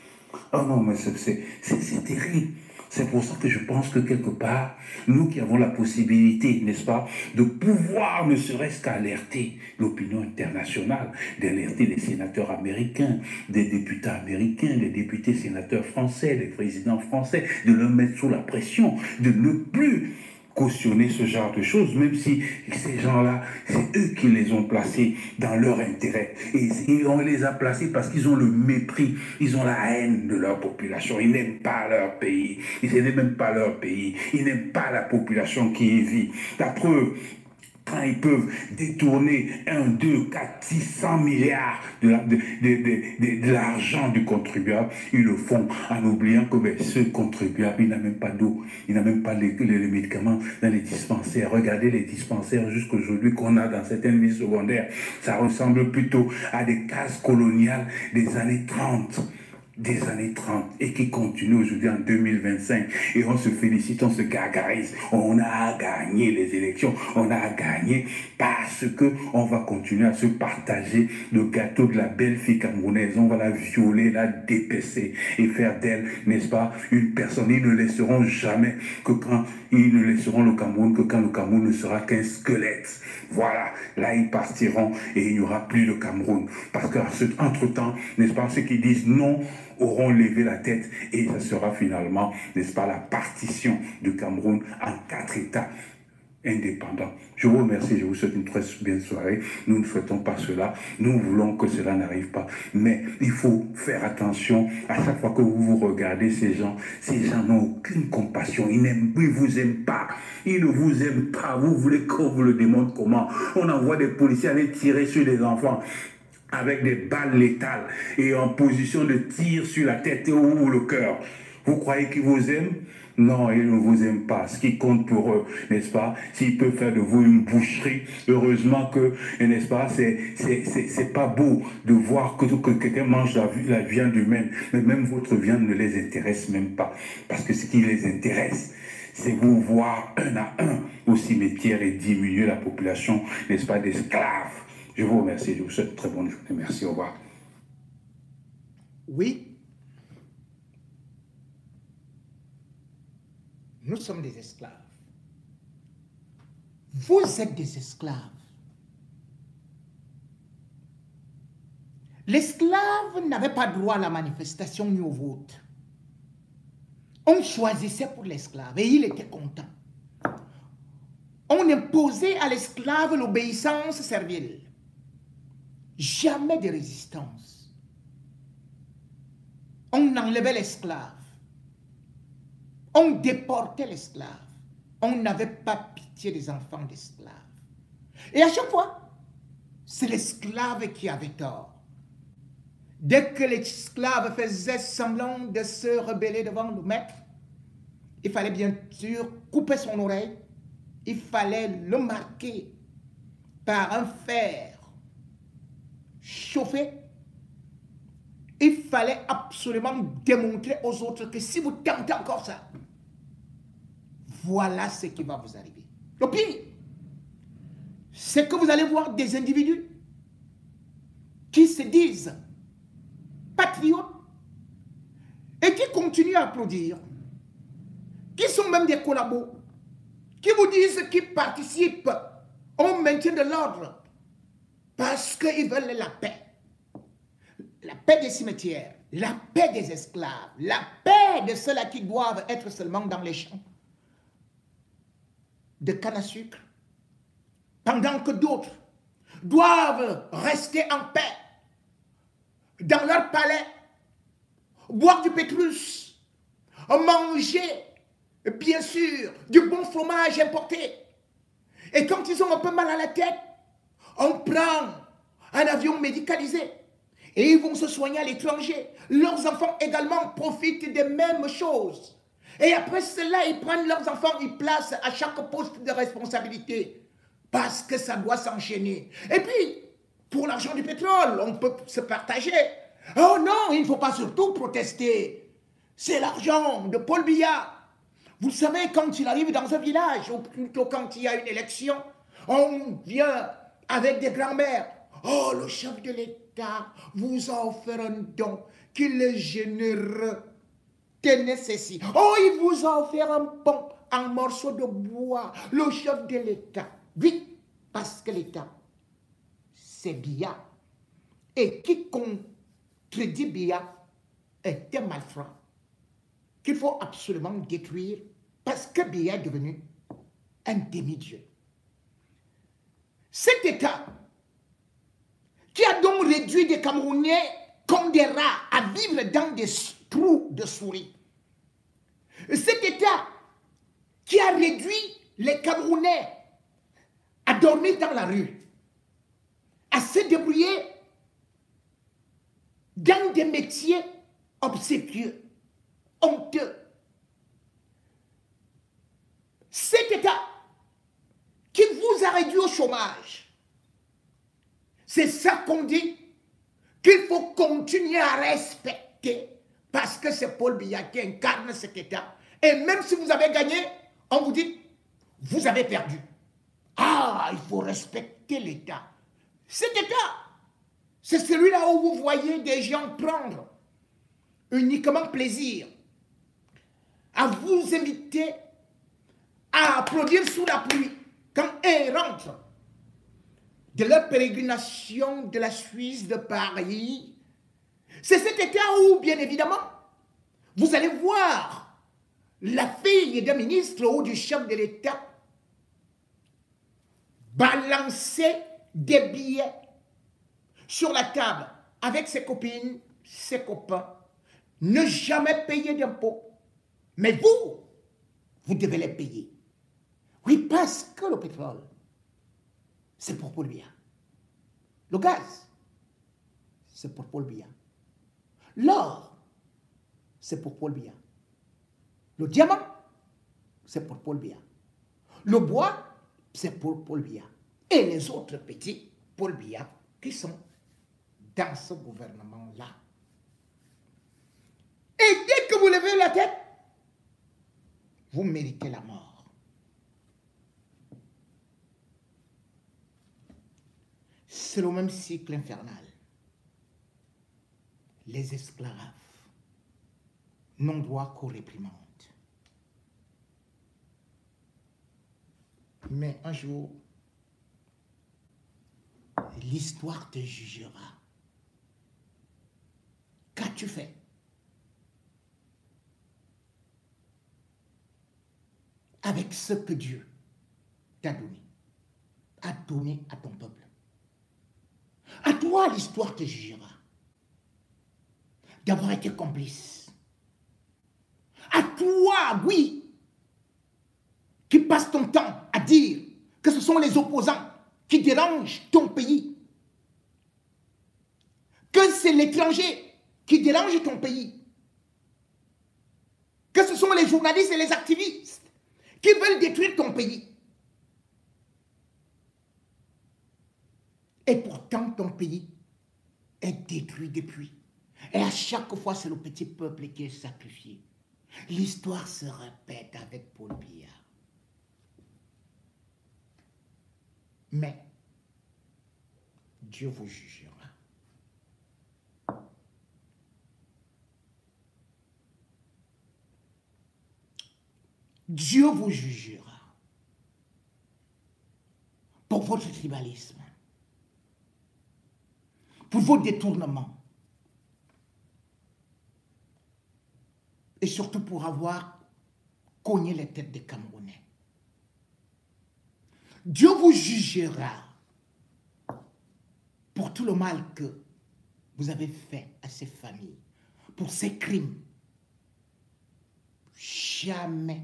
Oh non, mais c'est terrible. C'est pour ça que je pense que quelque part, nous qui avons la possibilité, n'est-ce pas, de pouvoir ne serait-ce qu'alerter l'opinion internationale, d'alerter les sénateurs américains, des députés américains, des députés sénateurs français, les présidents français, de leur mettre sous la pression, de ne plus cautionner ce genre de choses, même si ces gens-là, c'est eux qui les ont placés dans leur intérêt. Et on les a placés parce qu'ils ont le mépris, ils ont la haine de leur population. Ils n'aiment pas leur pays. Ils n'aiment même pas leur pays. Ils n'aiment pas la population qui y vit. La preuve, quand ils peuvent détourner 1, 2, 4, 600 milliards de l'argent du contribuable, ils le font en oubliant que ce contribuable, il n'a même pas d'eau, il n'a même pas les médicaments dans les dispensaires. Regardez les dispensaires jusqu'aujourd'hui qu'on a dans certaines villes secondaires. Ça ressemble plutôt à des cases coloniales des années 30. Des années 30 et qui continue aujourd'hui en 2025 et on se félicite, on se gargarise, on a gagné les élections, on a gagné parce que on va continuer à se partager le gâteau de la belle fille camerounaise, on va la violer, la dépecer et faire d'elle, n'est-ce pas, une personne. Ils ne laisseront jamais que quand ils ne laisseront le Cameroun que quand le Cameroun ne sera qu'un squelette. Voilà, là ils partiront et il n'y aura plus de Cameroun parce qu'entre-temps, n'est-ce pas, ceux qui disent non auront levé la tête et ça sera finalement, n'est-ce pas, la partition du Cameroun en 4 États indépendants. Je vous remercie, je vous souhaite une très bonne soirée. Nous ne souhaitons pas cela, nous voulons que cela n'arrive pas. Mais il faut faire attention à chaque fois que vous regardez ces gens n'ont aucune compassion, ils ne vous aiment pas, ils ne vous aiment pas, vous voulez qu'on vous le démontre comment. On envoie des policiers aller tirer sur des enfants avec des balles létales et en position de tir sur la tête ou le cœur. Vous croyez qu'ils vous aiment? Non, ils ne vous aiment pas. Ce qui compte pour eux, n'est-ce pas, s'ils peuvent faire de vous une boucherie, heureusement que, n'est-ce pas, c'est pas beau de voir que quelqu'un mange la viande humaine, mais même votre viande ne les intéresse même pas. Parce que ce qui les intéresse, c'est vous voir un à un au cimetière et diminuer la population, n'est-ce pas, d'esclaves. Je vous remercie, je vous souhaite une très bonne journée. Merci, au revoir. Oui, nous sommes des esclaves. Vous êtes des esclaves. L'esclave n'avait pas droit à la manifestation ni au vote. On choisissait pour l'esclave et il était content. On imposait à l'esclave l'obéissance servile. Jamais de résistance. On enlevait l'esclave. On déportait l'esclave. On n'avait pas pitié des enfants d'esclaves. Et à chaque fois, c'est l'esclave qui avait tort. Dès que l'esclave faisait semblant de se rebeller devant le maître, il fallait bien sûr couper son oreille. Il fallait le marquer par un fer chauffé. Il fallait absolument démontrer aux autres que si vous tentez encore ça, voilà ce qui va vous arriver. Le pire, c'est que vous allez voir des individus qui se disent patriotes et qui continuent à applaudir, qui sont même des collabos, qui vous disent qu'ils participent au maintien de l'ordre parce qu'ils veulent la paix. La paix des cimetières, la paix des esclaves, la paix de ceux-là qui doivent être seulement dans les champs de canne à sucre, pendant que d'autres doivent rester en paix dans leur palais, boire du pétrus, manger, bien sûr, du bon fromage importé. Et quand ils ont un peu mal à la tête, on prend un avion médicalisé et ils vont se soigner à l'étranger. Leurs enfants également profitent des mêmes choses. Et après cela, ils prennent leurs enfants, ils placent à chaque poste de responsabilité parce que ça doit s'enchaîner. Et puis, pour l'argent du pétrole, on peut se partager. Oh non, il ne faut pas surtout protester. C'est l'argent de Paul Biya. Vous savez, quand il arrive dans un village, ou plutôt quand il y a une élection, on vient avec des grands-mères. Oh, le chef de l'État vous a offert un don, qu'il est généreux. tenez ceci. Oh, il vous a offert un pont en morceaux de bois, le chef de l'État. Oui, parce que l'État, c'est Biya. Et qui contredit Biya est un malfrat qu'il faut absolument détruire parce que Biya est devenu un demi-dieu. Cet État qui a donc réduit des Camerounais comme des rats à vivre dans des trous de souris. Cet État qui a réduit les Camerounais à dormir dans la rue, à se débrouiller dans des métiers obséquieux, honteux. Cet État qui vous a réduit au chômage, c'est ça qu'on dit qu'il faut continuer à respecter parce que c'est Paul Biya qui incarne cet État. Et même si vous avez gagné, on vous dit, vous avez perdu. Ah, il faut respecter l'État. Cet État, c'est celui-là où vous voyez des gens prendre uniquement plaisir à vous inviter à applaudir sous la pluie quand ils rentrent de leur pérégrination de la Suisse, de Paris. C'est cet État où, bien évidemment, vous allez voir la fille d'un ministre ou du chef de l'État balancer des billets sur la table avec ses copines, ses copains, ne jamais payer d'impôts. Mais vous, vous devez les payer. Oui, parce que le pétrole, c'est pour Paul Biya. Le gaz, c'est pour Paul Biya. L'or, c'est pour Paul Biya. Le diamant, c'est pour Paul Biya. Le bois, c'est pour Paul Biya. Et les autres petits Paul Biya qui sont dans ce gouvernement-là. Et dès que vous levez la tête, vous méritez la mort. C'est le même cycle infernal. Les esclaves n'ont droit qu'aux réprimandes. Mais un jour, l'histoire te jugera. Qu'as-tu fait? Avec ce que Dieu t'a donné, a donné à ton peuple. À toi, l'histoire te jugera d'avoir été complice. À toi, oui, qui passe ton temps à dire que ce sont les opposants qui dérangent ton pays, que c'est l'étranger qui dérange ton pays, que ce sont les journalistes et les activistes qui veulent détruire ton pays. Et pourtant, ton pays est détruit depuis. Et à chaque fois, c'est le petit peuple qui est sacrifié. L'histoire se répète avec Paul Biya. Mais Dieu vous jugera. Dieu vous jugera pour votre tribalisme, pour vos détournements et surtout pour avoir cogné les têtes des Camerounais. Dieu vous jugera pour tout le mal que vous avez fait à ces familles, pour ces crimes. Jamais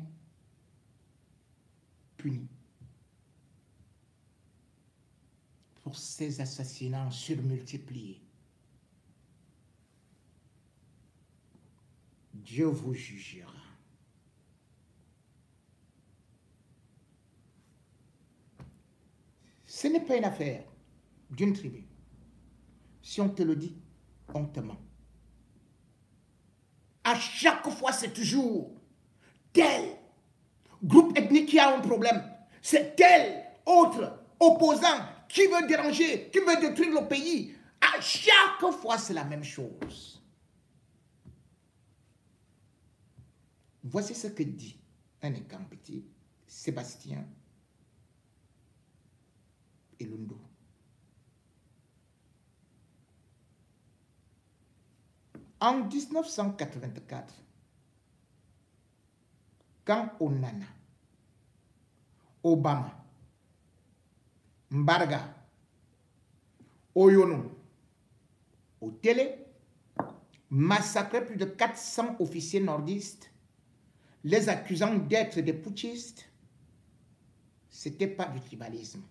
puni. Pour ces assassinats surmultipliés. Dieu vous jugera. Ce n'est pas une affaire d'une tribu. Si on te le dit, on te ment. À chaque fois, c'est toujours tel groupe ethnique qui a un problème. C'est tel autre opposant qui veut déranger, qui veut détruire le pays. À chaque fois, c'est la même chose. Voici ce que dit un incampiti, Sébastien Ilundu. En 1984, quand Onana, Obama, Mbarga, Oyono, Otele, massacraient plus de 400 officiers nordistes, les accusant d'être des putschistes, ce n'était pas du tribalisme,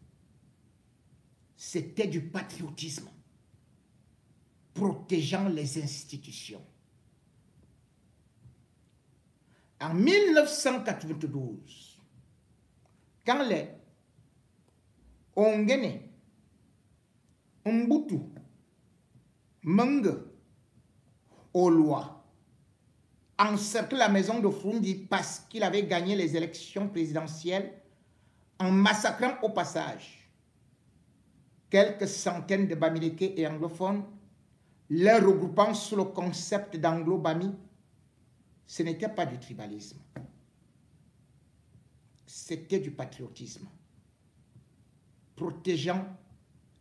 c'était du patriotisme, protégeant les institutions. En 1992, quand les Ongene, Mbutu, Menge, Oloa encerclent la maison de Frundi parce qu'il avait gagné les élections présidentielles en massacrant au passage quelques centaines de Bamileke et anglophones, les regroupant sous le concept d'anglo-bami. Ce n'était pas du tribalisme, c'était du patriotisme, protégeant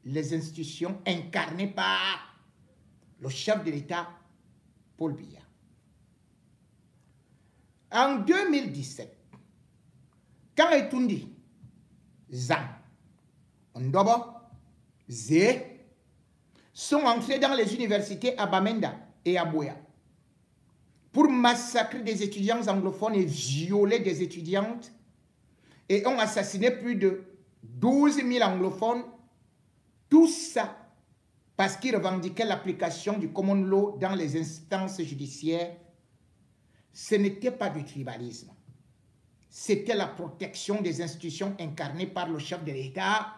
les institutions incarnées par le chef de l'État, Paul Biya. En 2017, quand Etundi, Zang, Ndobo, Zé sont entrés dans les universités à Bamenda et à Boya pour massacrer des étudiants anglophones et violer des étudiantes et ont assassiné plus de 12 000 anglophones, tout ça parce qu'ils revendiquaient l'application du common law dans les instances judiciaires. Ce n'était pas du tribalisme, c'était la protection des institutions incarnées par le chef de l'État,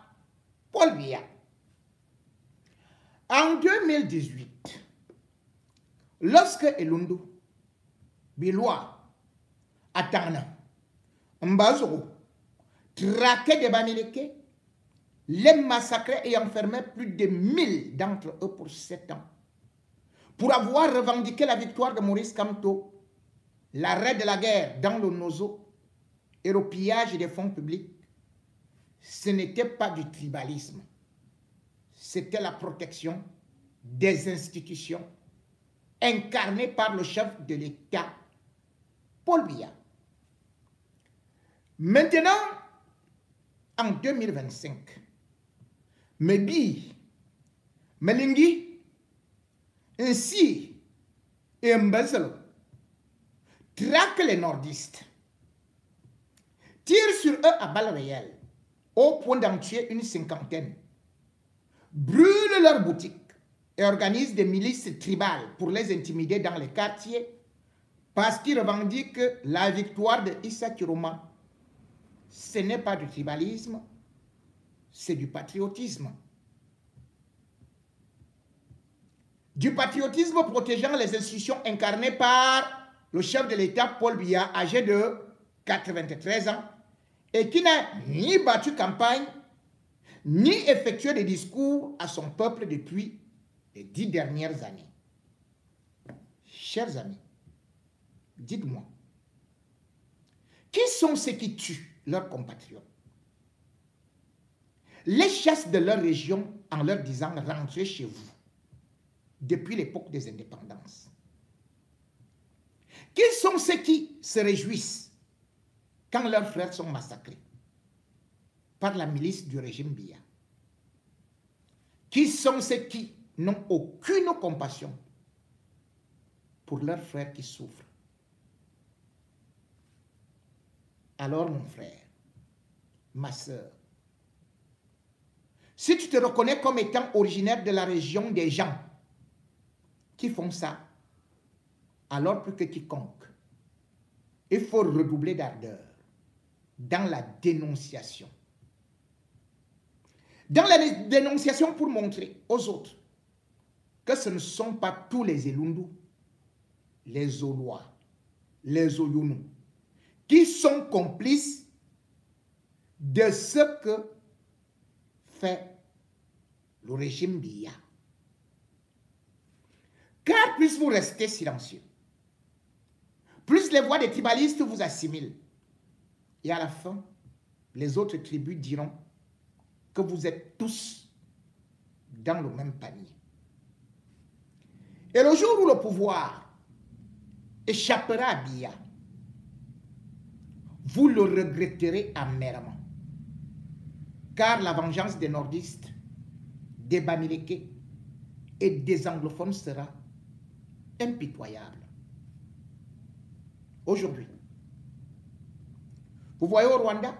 Paul Biya. En 2018, lorsque Ilundu, Biloua, Atana, Mbazoro traquaient des Bamileke, les massacraient et enfermaient plus de 1000 d'entre eux pour 7 ans. Pour avoir revendiqué la victoire de Maurice Kamto, l'arrêt de la guerre dans le Nozo et le pillage des fonds publics, ce n'était pas du tribalisme, c'était la protection des institutions incarnées par le chef de l'État, Paul Biya. Maintenant, en 2025, Mebi, Melingi, ainsi et Mbazelo traquent les nordistes, tirent sur eux à balles réelles, au point d'en tuer une 50aine, brûlent leurs boutiques et organisent des milices tribales pour les intimider dans les quartiers parce qu'ils revendiquent la victoire de Issa Chiroma. Ce n'est pas du tribalisme, c'est du patriotisme. Du patriotisme protégeant les institutions incarnées par le chef de l'État, Paul Biya, âgé de 93 ans, et qui n'a ni battu campagne, ni effectué des discours à son peuple depuis les 10 dernières années. Chers amis, dites-moi, qui sont ceux qui tuent leurs compatriotes, les chassent de leur région en leur disant « rentrez chez vous » depuis l'époque des indépendances? Qui sont ceux qui se réjouissent quand leurs frères sont massacrés par la milice du régime Biya? Qui sont ceux qui n'ont aucune compassion pour leurs frères qui souffrent? Alors mon frère, ma soeur, si tu te reconnais comme étant originaire de la région des gens qui font ça, alors plus que quiconque, il faut redoubler d'ardeur dans la dénonciation. Dans la dénonciation pour montrer aux autres que ce ne sont pas tous les Elundu, les Olois, les Oyunu, qui sont complices de ce que fait le régime Biya. Car puisse-vous rester silencieux, Plus les voix des tribalistes vous assimilent. Et à la fin, les autres tribus diront que vous êtes tous dans le même panier. Et le jour où le pouvoir échappera à Biya, vous le regretterez amèrement. Car la vengeance des nordistes, des Bamileke et des anglophones sera impitoyable. Aujourd'hui, vous voyez au Rwanda,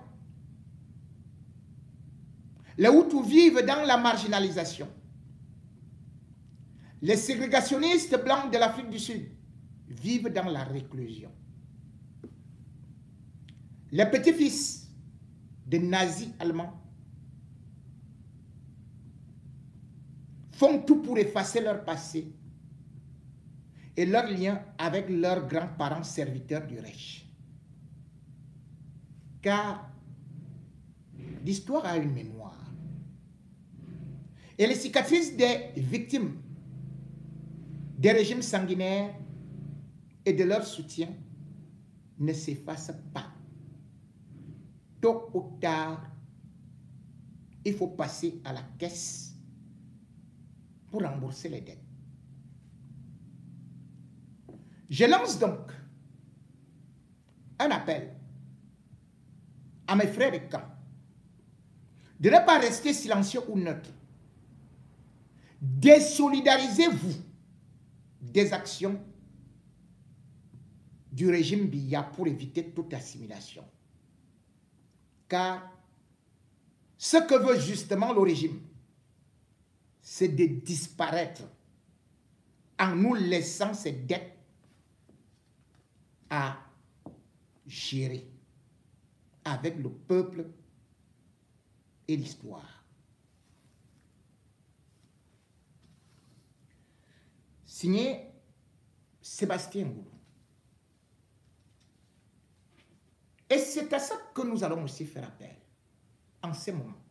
les Hutus vivent dans la marginalisation. Les ségrégationnistes blancs de l'Afrique du Sud vivent dans la réclusion. Les petits-fils des nazis allemands font tout pour effacer leur passé et leur lien avec leurs grands-parents serviteurs du Reich. Car l'histoire a une mémoire. Et les cicatrices des victimes des régimes sanguinaires et de leur soutien ne s'effacent pas. Tôt ou tard, il faut passer à la caisse pour rembourser les dettes. Je lance donc un appel à mes frères de camp de ne pas rester silencieux ou neutres. Désolidarisez-vous des actions du régime Biya pour éviter toute assimilation. Car ce que veut justement le régime, c'est de disparaître en nous laissant ces dettes à gérer avec le peuple et l'histoire. Signé Sébastien Ngoulou. Et c'est à ça que nous allons aussi faire appel en ces moments.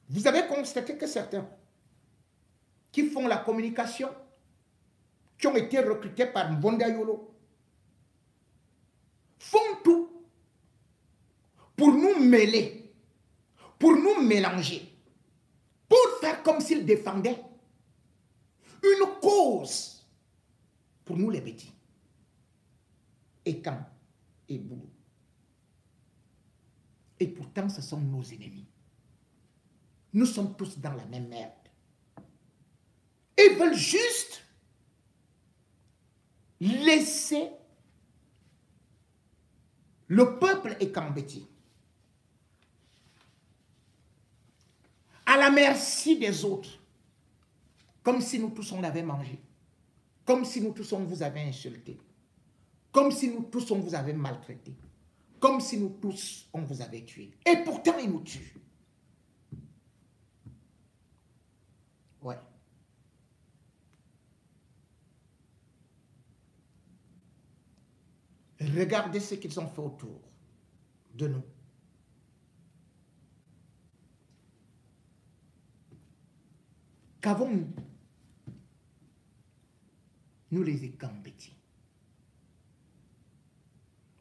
Vous avez constaté que certains qui font la communication, qui ont été recrutés par Mbonda Yolo, font tout pour nous mêler, pour nous mélanger, pour faire comme s'ils défendaient une cause pour nous les petits. Et quand et Boulou. Et pourtant, ce sont nos ennemis. Nous sommes tous dans la même merde. Ils veulent juste laisser le peuple Ekambeti à la merci des autres, comme si nous tous on l'avait mangé, comme si nous tous on vous avait insulté, comme si nous tous on vous avait maltraité, comme si nous tous on vous avait tué. Et pourtant ils nous tuent. Ouais. Regardez ce qu'ils ont fait autour de nous. Qu'avons-nous? Nous les Ekambeti.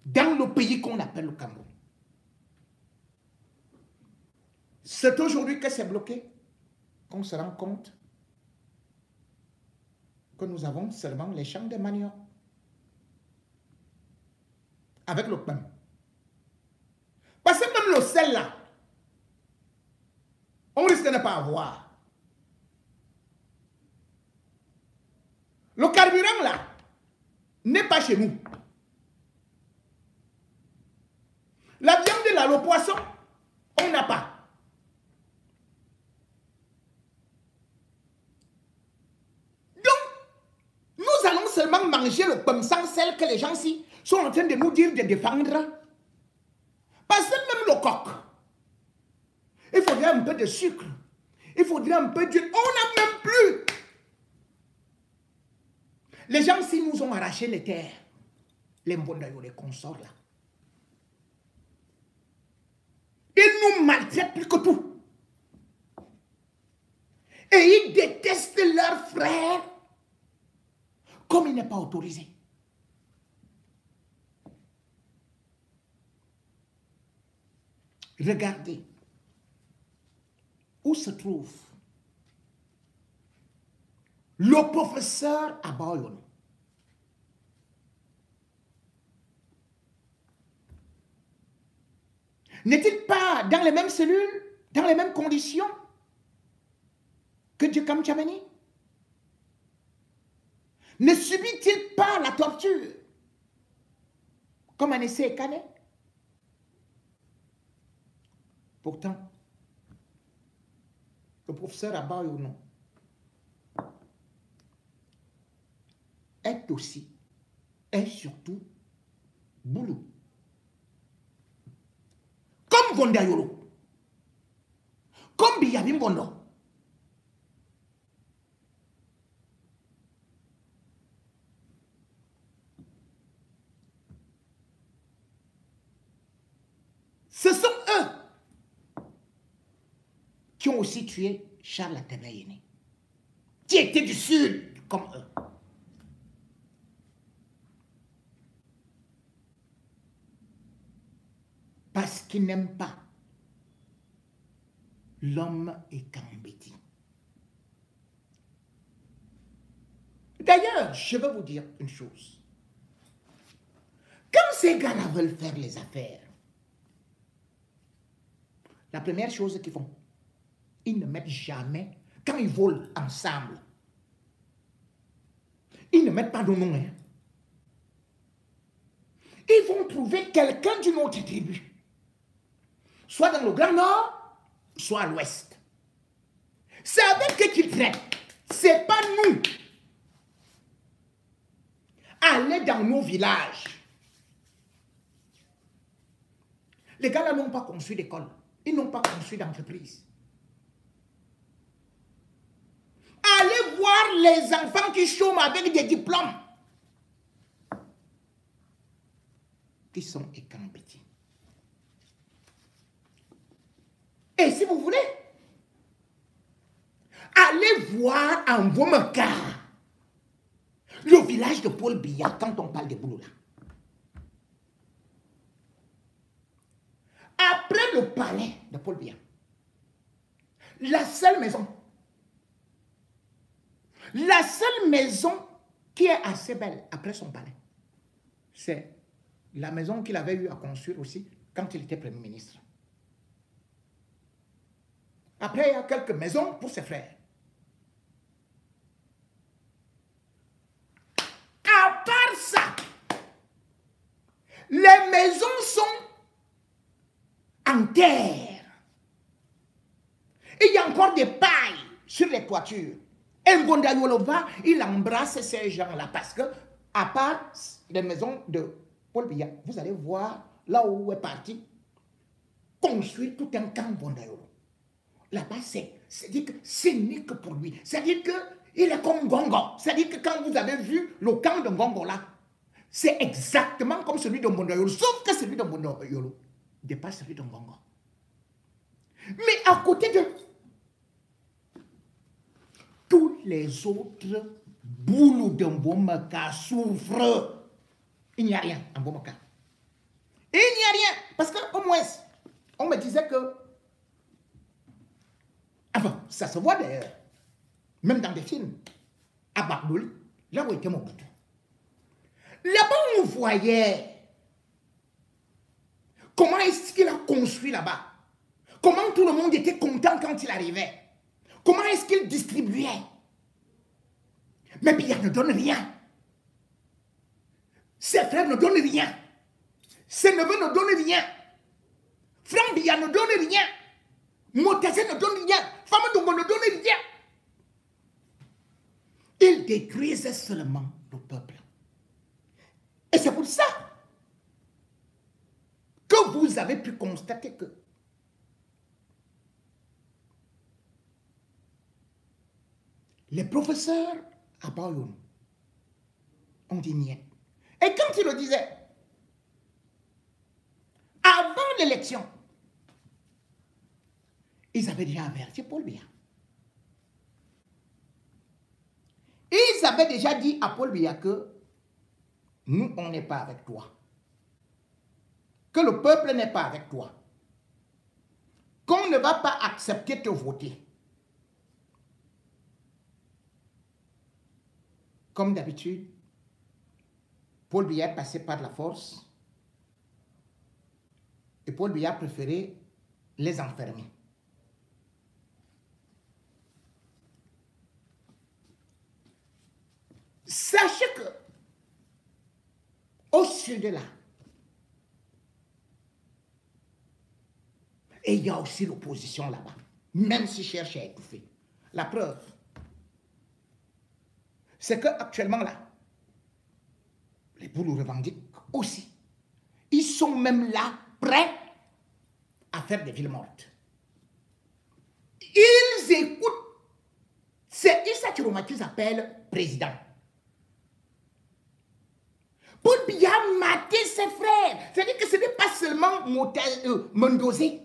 Dans le pays qu'on appelle le Cameroun. C'est aujourd'hui que c'est bloqué qu'on se rend compte que nous avons seulement les champs de manioc avec le pain. Parce que même le sel là, on risque de ne pas avoir. Le carburant là n'est pas chez nous. La viande là, le poisson, on n'a pas. Nous allons seulement manger le pain sans sel que les gens ici sont en train de nous dire de défendre. Parce que même le coq, il faudrait un peu de sucre, il faudrait un peu d'huile. On n'a même plus. Les gens ici nous ont arraché les terres, les Mbondayo, les consorts là. Ils nous maltraitent plus que tout. Et ils détestent leurs frères comme il n'est pas autorisé. Regardez où se trouve le professeur Abayono. N'est-il pas dans les mêmes cellules, dans les mêmes conditions que Djekam Tchameni? Ne subit-il pas la torture comme un essai Kané? Pourtant, le professeur Abayono est aussi et surtout boulot. Comme Gondayolo, comme Biyabim Bondo. Ce sont eux qui ont aussi tué Charles Atebayene, qui était du Sud comme eux. Parce qu'ils n'aiment pas l'homme et Kambeti. D'ailleurs, je vais vous dire une chose. Quand ces gars-là veulent faire les affaires, la première chose qu'ils font, ils ne mettent jamais, quand ils volent ensemble, ils ne mettent pas de nom. Hein. Ils vont trouver quelqu'un d'une autre tribu. Soit dans le Grand Nord, soit à l'Ouest. C'est avec eux qu'ils traitent. C'est pas nous. Allez dans nos villages. Les gars-là n'ont pas construit d'école. Ils n'ont pas construit d'entreprise. Allez voir les enfants qui chôment avec des diplômes. Qui sont écambétis. Et si vous voulez, allez voir en Vomeka, le village de Paul Biya, quand on parle de Bouloula. Après le palais de Paul Biya, la seule maison qui est assez belle après son palais, c'est la maison qu'il avait eu à construire aussi quand il était Premier ministre. Après, il y a quelques maisons pour ses frères. À part ça, les maisons sont en terre. Il y a encore des pailles sur les toitures. Et Ngondayolova, il embrasse ces gens-là parce que, à part les maisons de Paul Biya, vous allez voir là où est parti construire tout un camp Ngondayolo. Là-bas, c'est-à-dire que c'est unique pour lui. C'est-à-dire qu'il est comme Ngongo. C'est-à-dire que quand vous avez vu le camp de Ngongo là, c'est exactement comme celui de Ngondayolo, sauf que celui de Ngondayolo dépasse celui de Ngongo. Mais à côté de tous les autres boulous de Mbomaka souffrent. Il n'y a rien en Mbomaka. Il n'y a rien. Parce qu'au moins, on me disait que enfin, ça se voit d'ailleurs, même dans des films, à Bardouli, là où était Mobutu. Là-bas, on voyait comment est-ce qu'il a construit là-bas. Comment tout le monde était content quand il arrivait. Comment est-ce qu'il distribuait. Mais Biya ne donne rien. Ses frères ne donnent rien. Ses neveux ne donnent rien. Franck Biya ne donne rien. Motassé ne donne rien. Femme Dongo ne donne rien. Ils détruisent seulement le peuple. Et c'est pour ça que vous avez pu constater que les professeurs à Bayoun ont dit niet. Et quand ils le disaient, avant l'élection, ils avaient déjà averti Paul Biya. Ils avaient déjà dit à Paul Biya que nous, on n'est pas avec toi. Que le peuple n'est pas avec toi. Qu'on ne va pas accepter te voter. Comme d'habitude, Paul Biya est passé par la force et Paul Biya a préféré les enfermer. Sachez que au sud de là, et il y a aussi l'opposition là-bas, même si cherche à étouffer. La preuve, c'est qu'actuellement là, les Boulous revendiquent aussi. Ils sont même là, prêts à faire des villes mortes. Ils écoutent. C'est Issa Chiroma qu'ils appellent président. Paul Biya a maté ses frères. C'est-à-dire que ce n'est pas seulement Mondosé.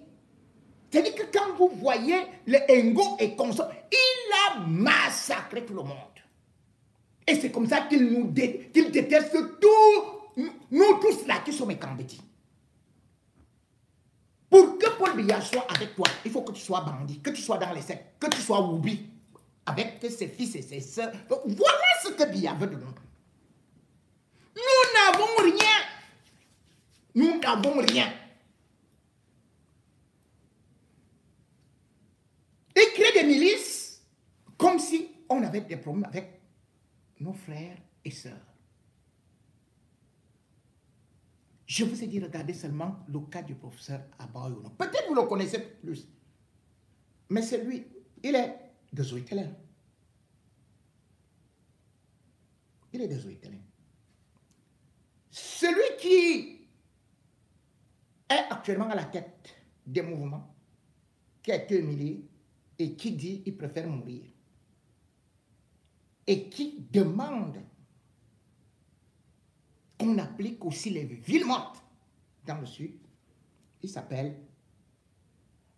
C'est-à-dire que quand vous voyez le Ngo et consort, il a massacré tout le monde. Et c'est comme ça qu'il déteste tous, nous tous là qui sommes écambétis. Pour que Paul Biya soit avec toi, il faut que tu sois bandit, que tu sois dans les sectes, que tu sois Woubi, avec ses fils et ses soeurs. Donc, voilà ce que Biya veut de nous. Nous n'avons rien. Nous n'avons rien. Et créer des milices comme si on avait des problèmes avec nos frères et sœurs. Je vous ai dit, regardez seulement le cas du professeur Abayono. Peut-être vous le connaissez plus. Mais c'est lui, il est de Zoïtelen. Il est de Zoïtelen. Celui qui est actuellement à la tête des mouvements, qui a été humilié et qui dit qu'il préfère mourir. Et qui demande qu'on applique aussi les villes mortes dans le sud. Il s'appelle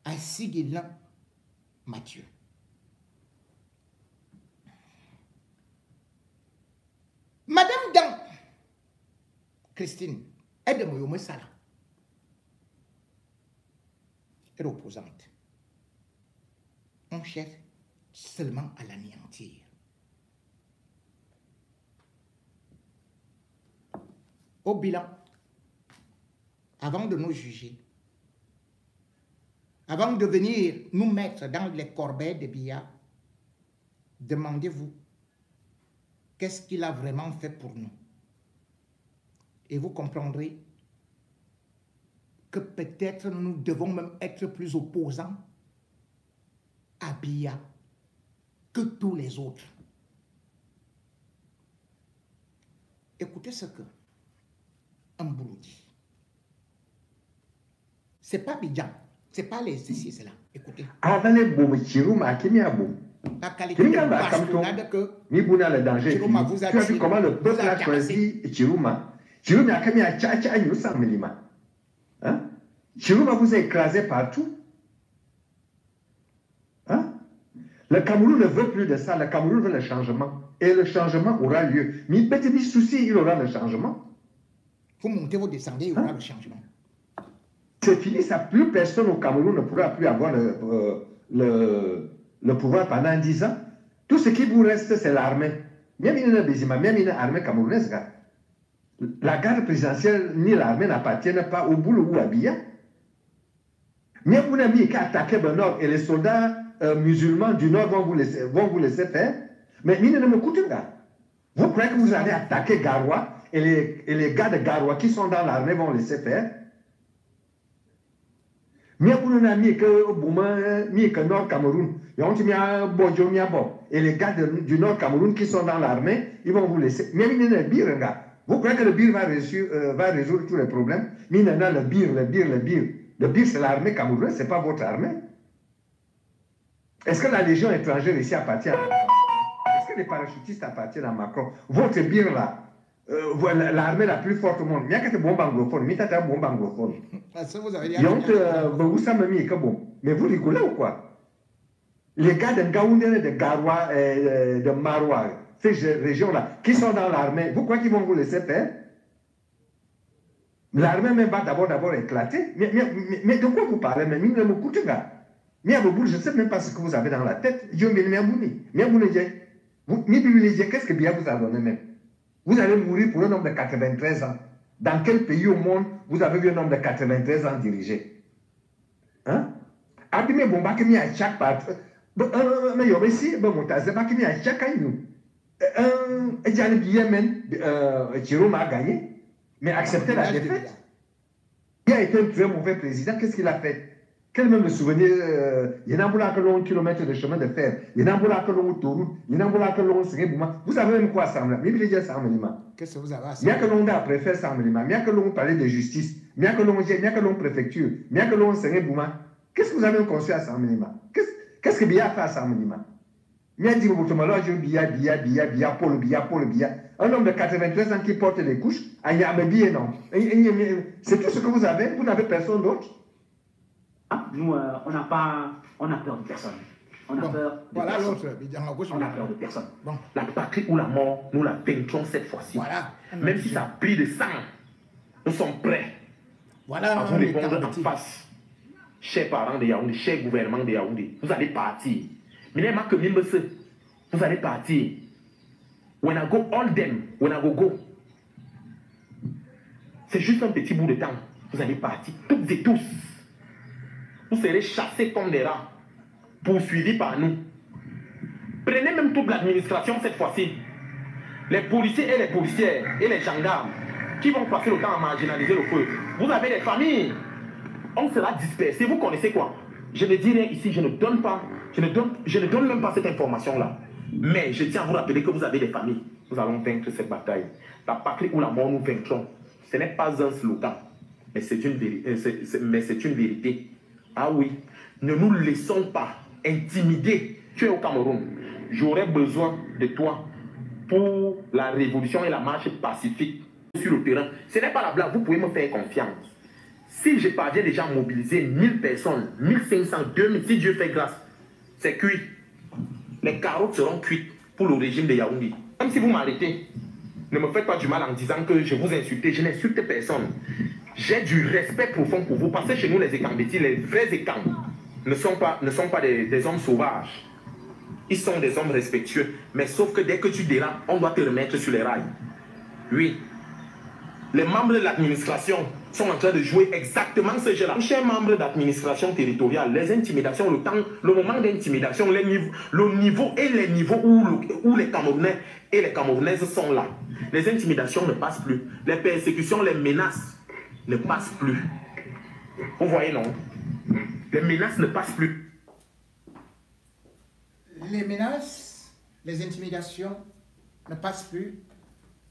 Assigilin Mathieu. Madame Dan, Christine, elle est de Moyome Sala. Elle est opposante. On cherche seulement à l'anéantir. Au bilan, avant de nous juger, avant de venir nous mettre dans les corbeilles de Biya, demandez-vous qu'est-ce qu'il a vraiment fait pour nous. Et vous comprendrez que peut-être nous devons même être plus opposants à Biya que tous les autres. Écoutez ce que Mboulou dit. C'est pas Bidjan, c'est pas les ceci, c'est là. Écoutez. Avant les boum, Chiruma, qui m'y a boum. La qualité de bastonnade que Mibuna le danger. Chiruma vous a tu as vu comment le peuple a choisi Chiruma. Chiruma a mis à Tcha à Youssam Melima. Hein? Chiruma vous a écrasé partout. Hein? Le Cameroun ne veut plus de ça. Le Cameroun veut le changement. Et le changement aura lieu. Mais petit souci, il aura le changement. Vous montez, vous descendez, il y aura le changement. C'est fini, ça. Plus personne au Cameroun ne pourra plus avoir le pouvoir pendant 10 ans. Tout ce qui vous reste, c'est l'armée. Même une armée camerounaise. La garde présidentielle ni l'armée n'appartiennent pas au boulot ou à Biya. Même un ami qui a attaqué le nord et les soldats musulmans du nord vont vous laisser faire. Mais ne me coûte pas. Vous croyez que vous allez attaquer Garoua et les gars de Garoua qui sont dans l'armée vont laisser faire? Même un ami que nord Cameroun, et les gars du nord Cameroun qui sont dans l'armée, ils vont vous laisser. Même une birre, vous croyez que le bir va résoudre tous les problèmes? Mais non, le bir. Le bir, c'est l'armée camerounaise, ce n'est pas votre armée. Est-ce que la légion étrangère ici appartient à Macron? Est-ce que les parachutistes appartiennent à Macron? Votre bir là, l'armée la plus forte au monde, il y a que des bombes anglophones, mais il y a des bombes anglophones. Mais vous rigolez ou quoi? Les gars de Ngaoundé, de Garoua, de Maroua, ces régions-là, qui sont dans l'armée, vous croyez qu'ils vont vous laisser faire? L'armée même va d'abord éclater. Mais de quoi vous parlez? Mais je ne sais même pas ce que vous avez dans la tête. Qu'est-ce que Biya vous a donné même? Vous allez mourir pour un homme de 93 ans. Dans quel pays au monde vous avez vu un homme de 93 ans diriger? Hein? Abime bomba qui mis à chaque part. Mais il y a aussi, bon, Tazeba qui mis à chaque année. Et Jan Biyemen, Jérôme a gagné. Mais accepter la défaite. Il a été un très mauvais président. Qu'est-ce qu'il a fait? Quel même le souvenir? Il y en a beaucoup de longs kilomètres de chemin de fer. Il y en a beaucoup de longs autoroutes. Il y en a beaucoup de longs Sérébouma. Vous savez même quoi Samla? Qu'est-ce que vous avez à il y a que l'on a préféré Samlima. Il y a que l'on parlait de justice. Il y a que l'on préfecture. Il y a que l'on Sérébouma. Qu'est-ce que vous avez construit à Samlima? Qu'est-ce que Biya fait à Samlima? Il y a dit Biya, Paul Biya. Un homme de 93 ans qui porte des couches, il y a un billet, non. C'est tout ce que vous avez, vous n'avez personne d'autre. Nous, on n'a peur de personne. On a peur de voilà personne. L'autre. On a peur de personne. Bon. La patrie ou la mort, nous la vaincrons cette fois-ci. Voilà. Même si ça a pris de sang, nous sommes prêts voilà, à vous répondre en face. Chers parents de Yaoundé, chers gouvernements de Yaoundé, vous allez partir. Vous allez partir. When I go all them, when I go. C'est juste un petit bout de temps. Vous allez partir, toutes et tous. Vous serez chassés comme des rats, poursuivis par nous. Prenez même toute l'administration cette fois-ci. Les policiers et les policières et les gendarmes qui vont passer le temps à marginaliser le peuple. Vous avez des familles. On sera dispersé. Vous connaissez quoi? Je ne dis rien ici, je ne donne même pas cette information-là. Mais je tiens à vous rappeler que vous avez des familles. Nous allons vaincre cette bataille. La patrie ou la mort, nous vaincrons. Ce n'est pas un slogan, mais c'est une vérité. Ah oui, ne nous laissons pas intimider. Tu es au Cameroun. J'aurais besoin de toi pour la révolution et la marche pacifique sur le terrain. Ce n'est pas la blague, vous pouvez me faire confiance. Si je parviens déjà à mobiliser 1000 personnes, 1500, 2000, si Dieu fait grâce, c'est cuit. Les carottes seront cuites pour le régime de Yaoundé. Même si vous m'arrêtez, ne me faites pas du mal en disant que je vous insulte. Je n'insulte personne. J'ai du respect profond pour vous. Parce que chez nous, les Ekambeti, les vrais Ekam, ne sont pas des hommes sauvages. Ils sont des hommes respectueux. Mais sauf que dès que tu dérapes, on doit te remettre sur les rails. Oui. Les membres de l'administration sont en train de jouer exactement ce jeu-là. Chers membres d'administration territoriale, les intimidations, le moment d'intimidation, le niveau et les niveaux où les Camerounais et les Camerounaises sont là. Les intimidations ne passent plus. Les persécutions, les menaces ne passent plus. Vous voyez, non? Les menaces ne passent plus. Les menaces, les intimidations ne passent plus.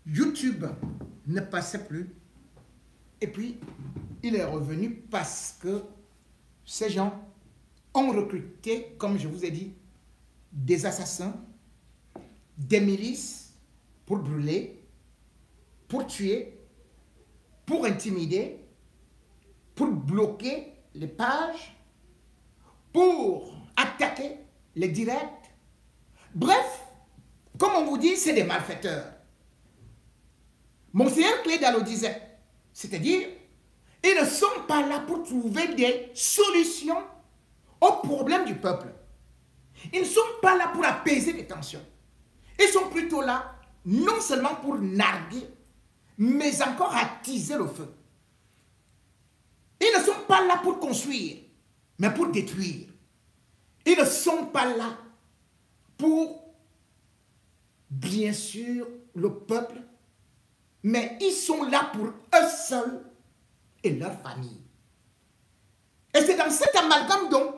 YouTube ne passait plus. Et puis, il est revenu parce que ces gens ont recruté, comme je vous ai dit, des assassins, des milices pour brûler, pour tuer, pour intimider, pour bloquer les pages, pour attaquer les directs. Bref, comme on vous dit, c'est des malfaiteurs. Monseigneur Cléda le disait, c'est-à-dire, ils ne sont pas là pour trouver des solutions aux problèmes du peuple. Ils ne sont pas là pour apaiser les tensions. Ils sont plutôt là, non seulement pour narguer, mais encore attiser le feu. Ils ne sont pas là pour construire, mais pour détruire. Ils ne sont pas là pour, bien sûr, le peuple, mais ils sont là pour eux seuls et leur famille. Et c'est dans cet amalgame donc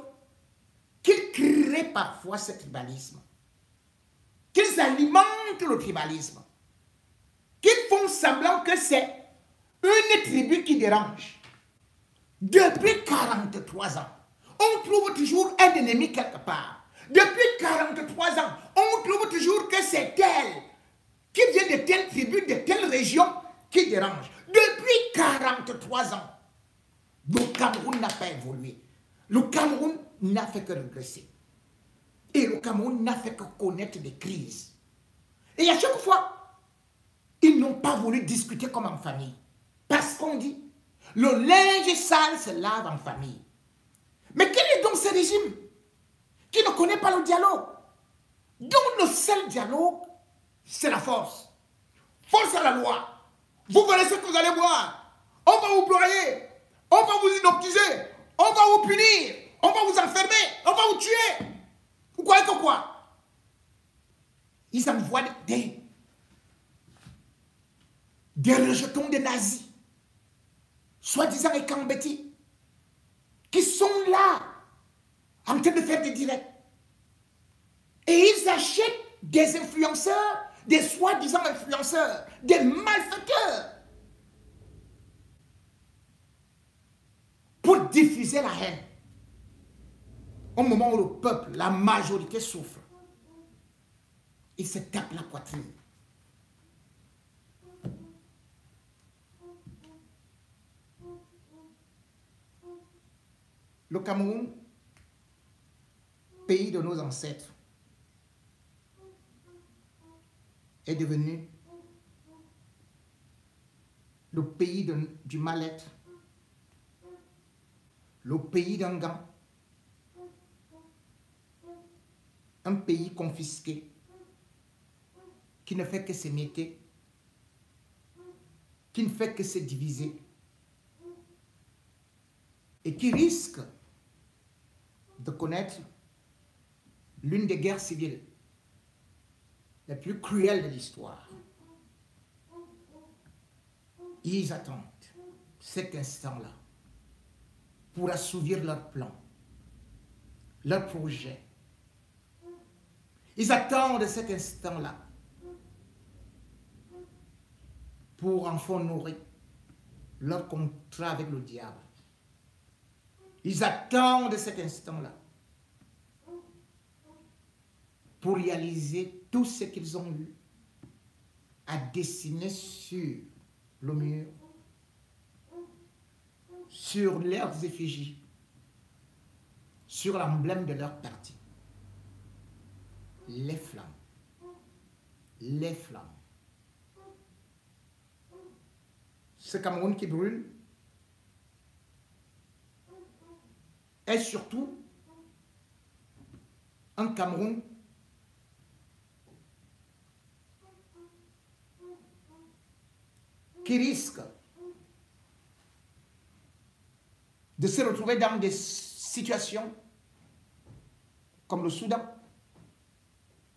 qu'ils créent parfois ce tribalisme, qu'ils alimentent le tribalisme, qu'ils font semblant que c'est une tribu qui dérange. Depuis 43 ans, on trouve toujours un ennemi quelque part. Depuis 43 ans, on trouve toujours que c'est elle qui vient de telle tribu, de telle région qui dérange. Depuis 43 ans, le Cameroun n'a pas évolué. Le Cameroun n'a fait que régresser. Et le Cameroun n'a fait que connaître des crises. Et à chaque fois, ils n'ont pas voulu discuter comme en famille. Parce qu'on dit, le linge sale se lave en famille. Mais quel est donc ce régime qui ne connaît pas le dialogue? Donc le seul dialogue, c'est la force. Force à la loi. Vous verrez ce que vous allez voir. On va vous broyer. On va vous inoptiser. On va vous punir. On va vous enfermer. On va vous tuer. Vous croyez que quoi? Ils envoient des rejetons des nazis, soi-disant écambétis, qui sont là, en train de faire des directs. Et ils achètent des influenceurs, des soi-disant influenceurs, des malfaiteurs, pour diffuser la haine. Au moment où le peuple, la majorité souffre, ils se tapent la poitrine. Le Cameroun, pays de nos ancêtres, est devenu le pays du mal-être, le pays d'un gant, un pays confisqué qui ne fait que s'émietter, qui ne fait que se diviser et qui risque de connaître l'une des guerres civiles les plus cruelles de l'histoire. Ils attendent cet instant-là pour assouvir leurs plans, leurs projets. Ils attendent cet instant-là pour enfin nourrir leur contrat avec le diable. Ils attendent cet instant-là pour réaliser tout ce qu'ils ont eu à dessiner sur le mur, sur leurs effigies, sur l'emblème de leur parti. Les flammes. Les flammes. Ce Cameroun qui brûle est surtout un Cameroun qui risque de se retrouver dans des situations comme le Soudan,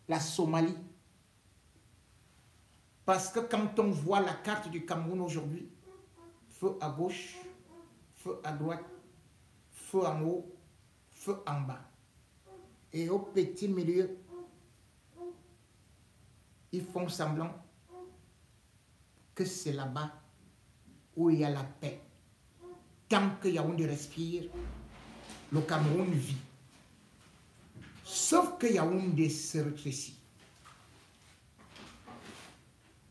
la Somalie. Parce que quand on voit la carte du Cameroun aujourd'hui, feu à gauche, feu à droite, feu en haut, feu en bas. Et au petit milieu, ils font semblant que c'est là-bas où il y a la paix. Tant que Yaoundé respire, le Cameroun vit. Sauf que Yaoundé se rétrécit.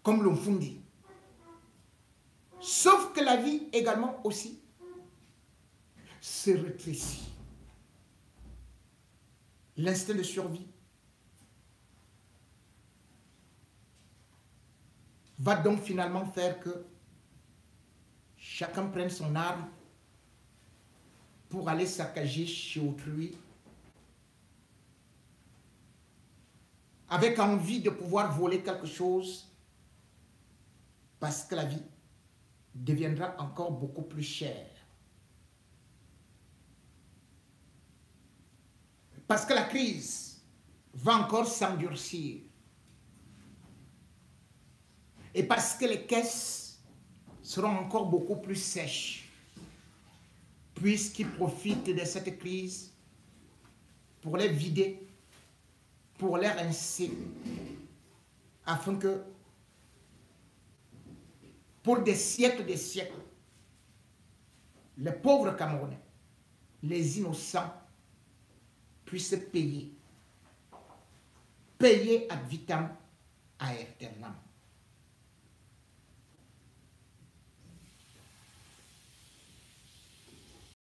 Comme l'on dit. Sauf que la vie également aussi se rétrécit. L'instinct de survie va donc finalement faire que chacun prenne son arme pour aller saccager chez autrui avec envie de pouvoir voler quelque chose parce que la vie deviendra encore beaucoup plus chère. Parce que la crise va encore s'endurcir. Et parce que les caisses seront encore beaucoup plus sèches, puisqu'ils profitent de cette crise pour les vider, pour les rincer, afin que, pour des siècles, les pauvres Camerounais, les innocents, puissent payer ad vitam aeternam.